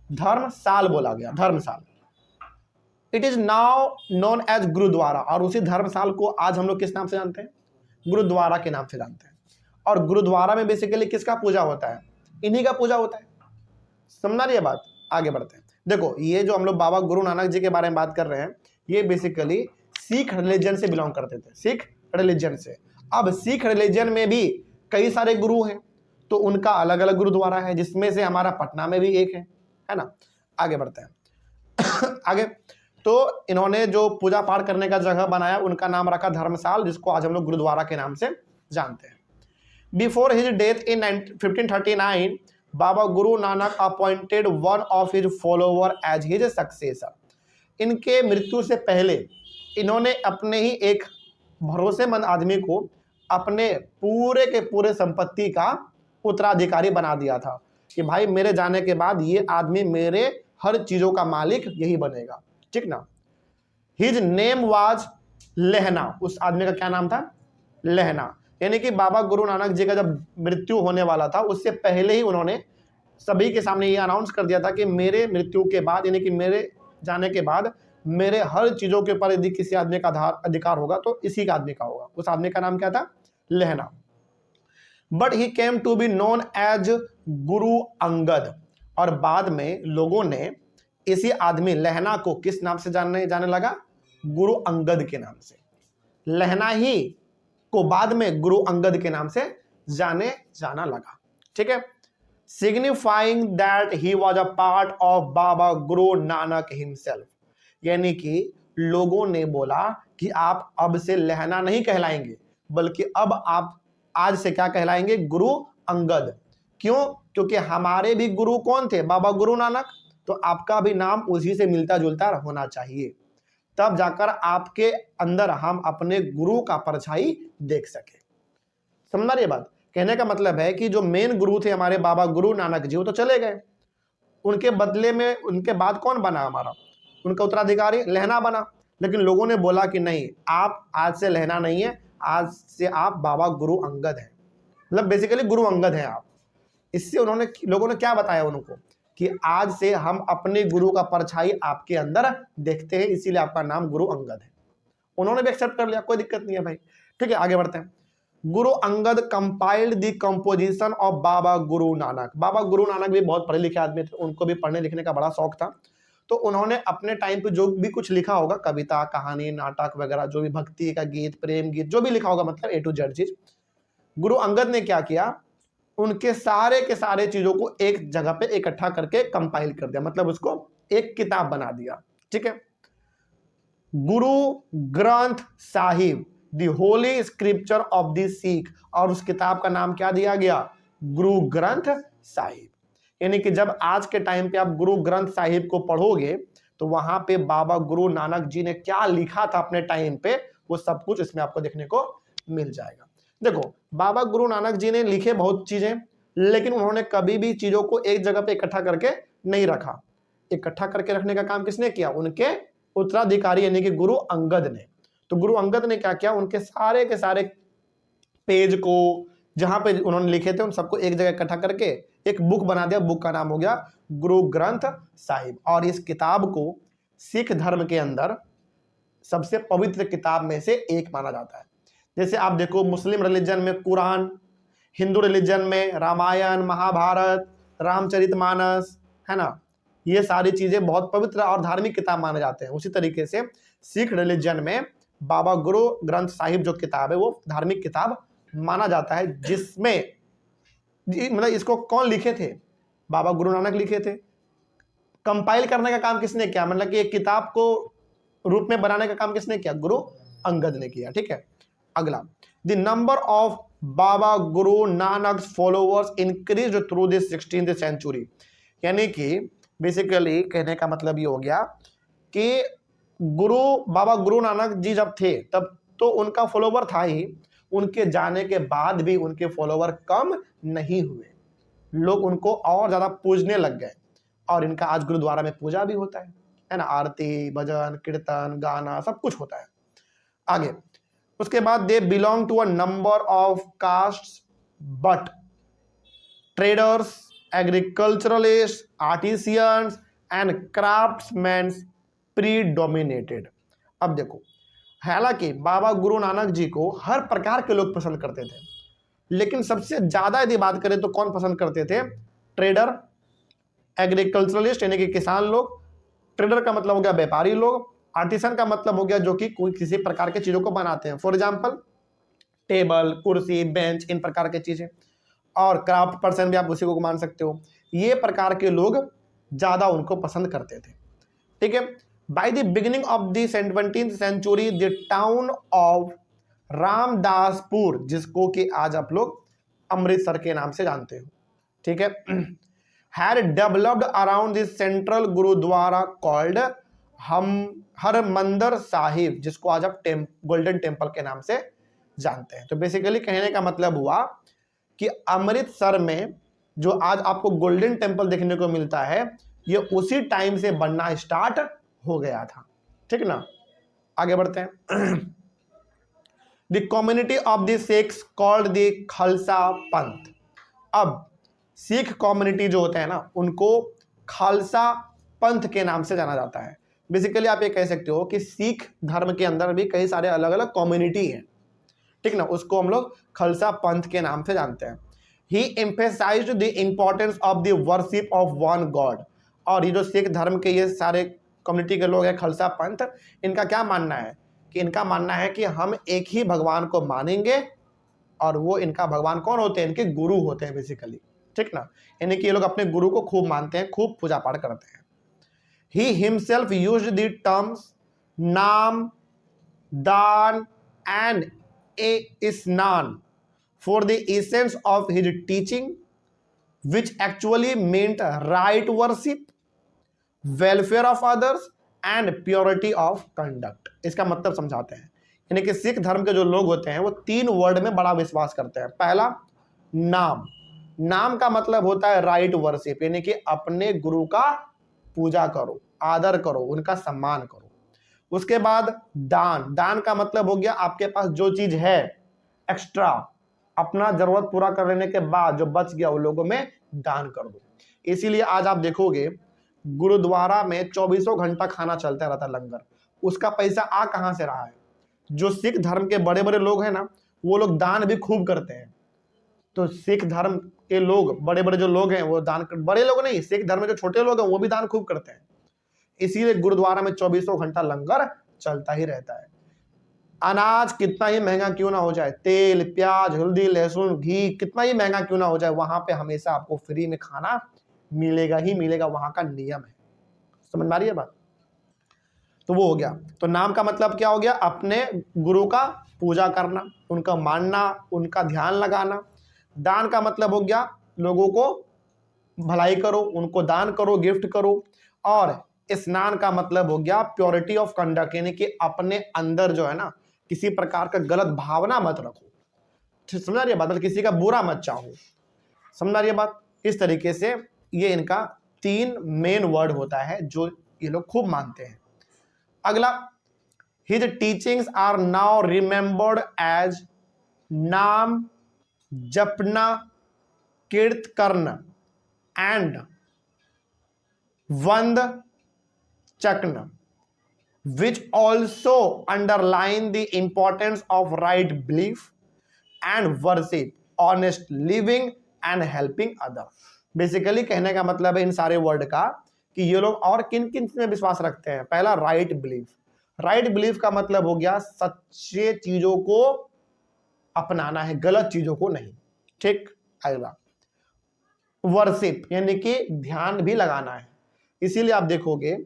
धर्मशाल बोला गया, dharmsal. It is now known as gurdwara, और उसी धर्मशाल को आज हम लोग किस नाम से जानते हैं? गुरुद्वारा के नाम से जानते हैं। और गुरुद्वारा में बेसिकली किसका पूजा होता है? इन्हीं का पूजा होता है। समझना रही है बात? आगे बढ़ते हैं। देखो, ये जो हम लोग बाबा गुरु नानक जी के बारे में बात कर रहे हैं, ये बेसिकली सिख रिलीजन से बिलोंग करते थे, सिख रिलीजन से। अब सिख रिलीजन में भी कई सारे गुरु हैं, तो उनका अलग अलग गुरुद्वारा है, जिसमें से हमारा पटना में भी एक है ना। आगे बढ़ते हैं। आगे, तो इन्होंने जो पूजा पाठ करने का जगह बनाया उनका नाम रखा धर्मशाल, जिसको आज हम लोग गुरुद्वारा के नाम से जानते हैं। Before his death in 1539 Baba Guru Nanak appointed one of his follower as his successor. इनके मृत्यु से पहले इन्होंने अपने ही एक भरोसेमंद आदमी को अपने पूरे के पूरे संपत्ति का उत्तराधिकारी बना दिया था कि भाई मेरे जाने के बाद ये आदमी मेरे हर चीजों का मालिक यही बनेगा, ठीक ना। हिज नेम वाज लहना, उस आदमी का क्या नाम था? लहना। यानी कि बाबा गुरु नानक जी का जब मृत्यु होने वाला था उससे पहले ही उन्होंने सभी के सामने ये अनाउंस कर दिया था कि मेरे मृत्यु के बाद, यानी कि मेरे जाने के बाद मेरे हर चीजों के ऊपर यदि किसी आदमी का अधिकार होगा तो इसी का आदमी का होगा। उस आदमी का नाम क्या था? Lahna. But he came to be known as Guru Angad, और बाद में लोगों ने इसी आदमी लहना को किस नाम से जाने लगा? गुरु अंगद के नाम से। लहना ही को बाद में गुरु अंगद के नाम से जाना लगा, ठीक है। Signifying that he was a part of Baba Guru Nanak himself, यानी कि लोगों ने बोला कि आप अब से लहना नहीं कहलाएंगे, बल्कि अब आप आज से क्या कहलाएंगे? गुरु अंगद। क्यों? क्योंकि हमारे भी गुरु कौन थे? बाबा गुरु नानक। तो आपका भी नाम उसी से मिलता जुलता होना चाहिए, तब जाकर आपके अंदर हम अपने गुरु का परछाई देख सके। समझना ये बात? कहने का मतलब है कि जो मेन गुरु थे हमारे बाबा गुरु नानक जी, वो तो चले गए। उनके बदले में उनके बाद कौन बना? हमारा उनका उत्तराधिकारी लहना बना। लेकिन लोगों ने बोला कि नहीं, आप आज से लहना नहीं है, आज से आप बाबा गुरु अंगद हैं, मतलब बेसिकली गुरु अंगद हैं आप। इससे उन्होंने लोगों ने क्या बताया उनको कि आज से हम अपने गुरु का परछाई आपके अंदर देखते हैं, इसीलिए आपका नाम गुरु अंगद है। उन्होंने भी एक्सेप्ट कर लिया, कोई दिक्कत नहीं है भाई। ठीक है, आगे बढ़ते हैं। Guru Angad compiled the composition of Baba Guru Nanak. बाबा गुरु नानक भी बहुत पढ़े लिखे आदमी थे, उनको भी पढ़ने लिखने का बड़ा शौक था। तो उन्होंने अपने टाइम पे जो भी कुछ लिखा होगा, कविता, कहानी, नाटक वगैरह, जो भी भक्ति का गीत, प्रेम गीत, जो भी लिखा होगा, मतलब A to Z चीज, गुरु अंगद ने क्या किया? उनके सारे के सारे चीजों को एक जगह पे इकट्ठा करके कंपाइल कर दिया, मतलब उसको एक किताब बना दिया। ठीक है, Guru Granth Sahib, the Holi scripture of the Sikh, और उस किताब का नाम क्या दिया गया? गुरु ग्रंथ साहिब। यानी कि जब आज के टाइम पे आप गुरु ग्रंथ साहिब को पढ़ोगे तो वहां पे बाबा गुरु नानक जी ने क्या लिखा था अपने टाइम पे, वो सब कुछ इसमें आपको देखने को मिल जाएगा। देखो, बाबा गुरु नानक जी ने लिखे बहुत चीजें, लेकिन उन्होंने कभी भी चीजों को एक जगह पे इकट्ठा करके नहीं रखा। इकट्ठा करके रखने का काम किसने किया? उनके उत्तराधिकारी यानी कि गुरु अंगद ने। तो गुरु अंगद ने क्या किया? उनके सारे के सारे पेज को जहां पे उन्होंने लिखे थे उन सबको एक जगह इकट्ठा करके एक बुक बना दिया। बुक का नाम हो गया गुरु ग्रंथ साहिब। और इस किताब को सिख धर्म के अंदर सबसे पवित्र किताब में से एक माना जाता है। जैसे आप देखो, मुस्लिम रिलीजन में कुरान, हिंदू रिलीजन में रामायण, महाभारत, रामचरितमानस, है ना, ये सारी चीजें बहुत पवित्र और धार्मिक किताब माने जाते हैं। उसी तरीके से सिख रिलीजन में बाबा गुरु ग्रंथ साहिब जो किताब है वो धार्मिक किताब माना जाता है, जिसमें मतलब इसको कौन लिखे थे? बाबा गुरु नानक लिखे थे। कंपाइल करने का काम किसने किया? मतलब कि एक किताब को रूप में बनाने का काम किसने किया? गुरु अंगद ने किया। ठीक है, अगला, the number of Baba Guru Nanak followers increase through this 16th century. यानी कि बेसिकली कहने का मतलब ये हो गया कि बाबा गुरु नानक जी जब थे तब तो उनका फॉलोवर था ही, उनके जाने के बाद भी उनके फॉलोवर कम नहीं हुए। लोग उनको और ज्यादा पूजने लग गए, और इनका आज गुरुद्वारा में पूजा भी होता है ना, आरती, भजन, कीर्तन, गाना, सब कुछ होता है। आगे उसके बाद, they belong to a number of castes but traders, agriculturalist, artisans and craftsman predominated. अब देखो, हालांकि बाबा गुरु नानक जी को हर प्रकार के लोग पसंद करते थे, लेकिन सबसे ज्यादा यदि बात करें तो कौन पसंद करते थे? ट्रेडर, एग्रीकल्चरलिस्ट यानी कि किसान लोग, ट्रेडर का मतलब हो गया व्यापारी लोग, आर्टिसन का मतलब हो गया जो कि कोई किसी प्रकार के चीजों को बनाते हैं, फॉर एग्जांपल टेबल, कुर्सी, बेंच, इन प्रकार की चीजें, और क्राफ्ट पर्सन भी आप उसी को मान सकते हो। ये प्रकार के लोग ज्यादा उनको पसंद करते थे। ठीक है, by the beginning of the 17th century the town of Ramdaspur, जिसको कि आज आप लोग अमृतसर के नाम से जानते हो, ठीक है, had developed around the central gurdwara called Harmandir Sahib, जिसको आज आप गोल्डन टेम्पल के नाम से जानते हैं। तो बेसिकली कहने का मतलब हुआ कि अमृतसर में जो आज आपको गोल्डन टेम्पल देखने को मिलता है, ये उसी टाइम से बनना स्टार्ट हो गया था। ठीक ना, आगे बढ़ते हैं। The community of the Sikhs called the Khalsa पंथ। अब सिख कम्युनिटी जो होते हैं ना, उनको खालसा पंथ के नाम से जाना जाता है। बेसिकली आप ये कह सकते हो कि सिख धर्म के अंदर भी कई सारे अलग अलग कम्युनिटी हैं, ठीक ना, उसको हम लोग खालसा पंथ के नाम से जानते हैं। He emphasized the importance of the worship of one God. और ये जो सिख धर्म के ये सारे कम्युनिटी के लोग हैं खालसा पंथ, इनका क्या मानना है कि इनका मानना है कि हम एक ही भगवान को मानेंगे, और वो इनका भगवान कौन होते हैं? इनके गुरु होते हैं बेसिकली, ठीक ना, यानी कि ये लोग अपने गुरु को खूब मानते हैं, खूब पूजा पाठ करते हैं। He himself used the terms नाम, दान and isnan for the essence of his teaching, which actually meant right worship, welfare of others and purity of conduct. इसका मतलब समझाते हैं, यानी कि सिख धर्म के जो लोग होते हैं वो 3 वर्ड में बड़ा विश्वास करते हैं। पहला, नाम। नाम का मतलब होता है राइट वर्शिप, यानी कि अपने गुरु का पूजा करो, आदर करो, उनका सम्मान करो। उसके बाद दान। दान का मतलब हो गया आपके पास जो चीज है एक्स्ट्रा, अपना जरूरत पूरा कर लेने के बाद जो बच गया उन लोगों में दान कर दो। इसीलिए आज आप देखोगे गुरुद्वारा में 24 घंटा खाना चलता रहता लंगर। उसका पैसा आ कहां से रहा है? जो सिख धर्म के बड़े बड़े लोग हैं ना, वो लोग दान भी खूब करते हैं। तो सिख धर्म के लोग, बड़े बड़े जो लोग हैं वो दान बड़े लोग नहीं, सिख धर्म में जो छोटे लोग हैं वो भी दान खूब करते हैं। इसीलिए गुरुद्वारा में 24 घंटा लंगर चलता ही रहता है। अनाज कितना ही महंगा क्यों ना हो जाए, तेल, प्याज, हल्दी, लहसुन, घी कितना ही महंगा क्यों ना हो जाए, वहां पे हमेशा आपको फ्री में खाना मिलेगा ही मिलेगा, वहां का नियम है। समझ में आ रही है बात? तो वो हो गया। तो नाम का मतलब क्या हो गया? अपने गुरु का पूजा करना, उनका मानना, उनका ध्यान लगाना। दान का मतलब हो गया लोगों को भलाई करो, उनको दान करो, गिफ्ट करो। और स्नान का मतलब हो गया प्योरिटी ऑफ कंडक्ट, यानी कि अपने अंदर जो है ना किसी प्रकार का गलत भावना मत रखो। समझ आ रही है बात? मतलब किसी का बुरा मत चाहो। समझ आ रही है बात? इस तरीके से ये इनका 3 मेन वर्ड होता है जो ये लोग खूब मानते हैं। अगला, his teachings are now remembered as nam, japna, kirat karna and vand chakna, which also underline the importance of right belief and worship, honest living and helping other। Basically कहने का मतलब है इन सारे वर्ड का कि ये लोग और किन किन में विश्वास रखते हैं। पहला, राइट बिलीफ। राइट बिलीफ का मतलब हो गया सच्चे चीजों को अपनाना है, गलत चीजों को नहीं। ठीक। अगला, वर्शिप, यानी कि ध्यान भी लगाना है। इसीलिए आप देखोगे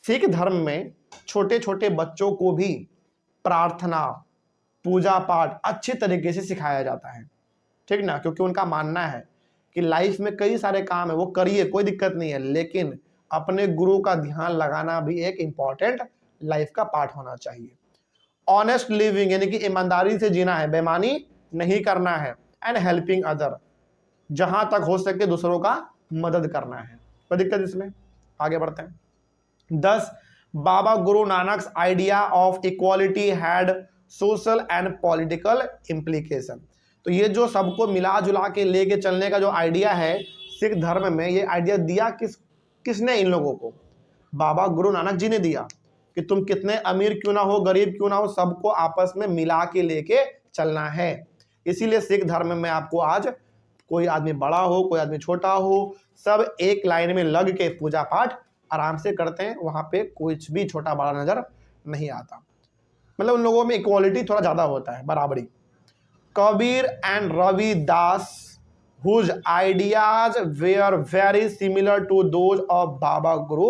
सिख धर्म में छोटे छोटे बच्चों को भी प्रार्थना, पूजा पाठ अच्छे तरीके से सिखाया जाता है। ठीक ना? क्योंकि उनका मानना है कि लाइफ में कई सारे काम है, वो करिए, कोई दिक्कत नहीं है, लेकिन अपने गुरु का ध्यान लगाना भी एक इंपॉर्टेंट लाइफ का पार्ट होना चाहिए। ऑनेस्ट लिविंग, यानी कि ईमानदारी से जीना है, बेईमानी नहीं करना है। एंड हेल्पिंग अदर, जहां तक हो सके दूसरों का मदद करना है। कोई दिक्कत इसमें? आगे बढ़ते हैं। 10, Baba Guru Nanak's idea of equality had social and political implication. तो ये जो सबको मिला जुला के लेके चलने का जो आइडिया है सिख धर्म में, ये आइडिया दिया किसने इन लोगों को? बाबा गुरु नानक जी ने दिया कि तुम कितने अमीर क्यों ना हो, गरीब क्यों ना हो, सबको आपस में मिला के लेके चलना है। इसीलिए सिख धर्म में आपको आज कोई आदमी बड़ा हो, कोई आदमी छोटा हो, सब एक लाइन में लग के पूजा पाठ आराम से करते हैं। वहां पे कुछ भी छोटा बड़ा नजर नहीं आता। मतलब उन लोगों में इक्वालिटी थोड़ा ज्यादा होता है, बराबरी। Kabir and Ravidas whose ideas were very similar to those of Baba Guru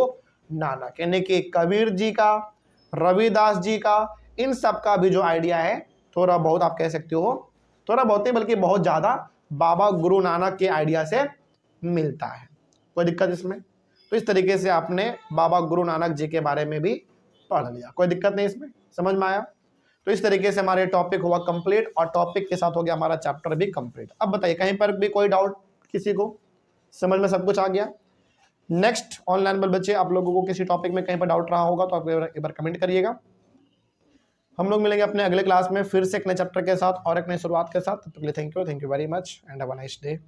Nanak, यानी कि कबीर जी का, रविदास जी का, इन सब का भी जो आइडिया है थोड़ा बहुत आप कह सकते हो, थोड़ा बहुत नहीं बल्कि बहुत ज्यादा बाबा गुरु नानक के आइडिया से मिलता है। कोई दिक्कत इसमें? तो इस तरीके से आपने बाबा गुरु नानक जी के बारे में भी पढ़ लिया, कोई दिक्कत नहीं इसमें? समझ में आया? तो इस तरीके से हमारे टॉपिक हुआ कंप्लीट और टॉपिक के साथ हो गया हमारा चैप्टर भी कंप्लीट। अब बताइए कहीं पर भी कोई डाउट किसी को? समझ में सब कुछ आ गया? नेक्स्ट ऑनलाइन पर बच्चे आप लोगों को किसी टॉपिक में कहीं पर डाउट रहा होगा तो आप एक बार कमेंट करिएगा। हम लोग मिलेंगे अपने अगले क्लास में फिर से एक नए चैप्टर के साथ और एक नई शुरुआत के साथ। तब तक के लिए thank you very much and have a nice day.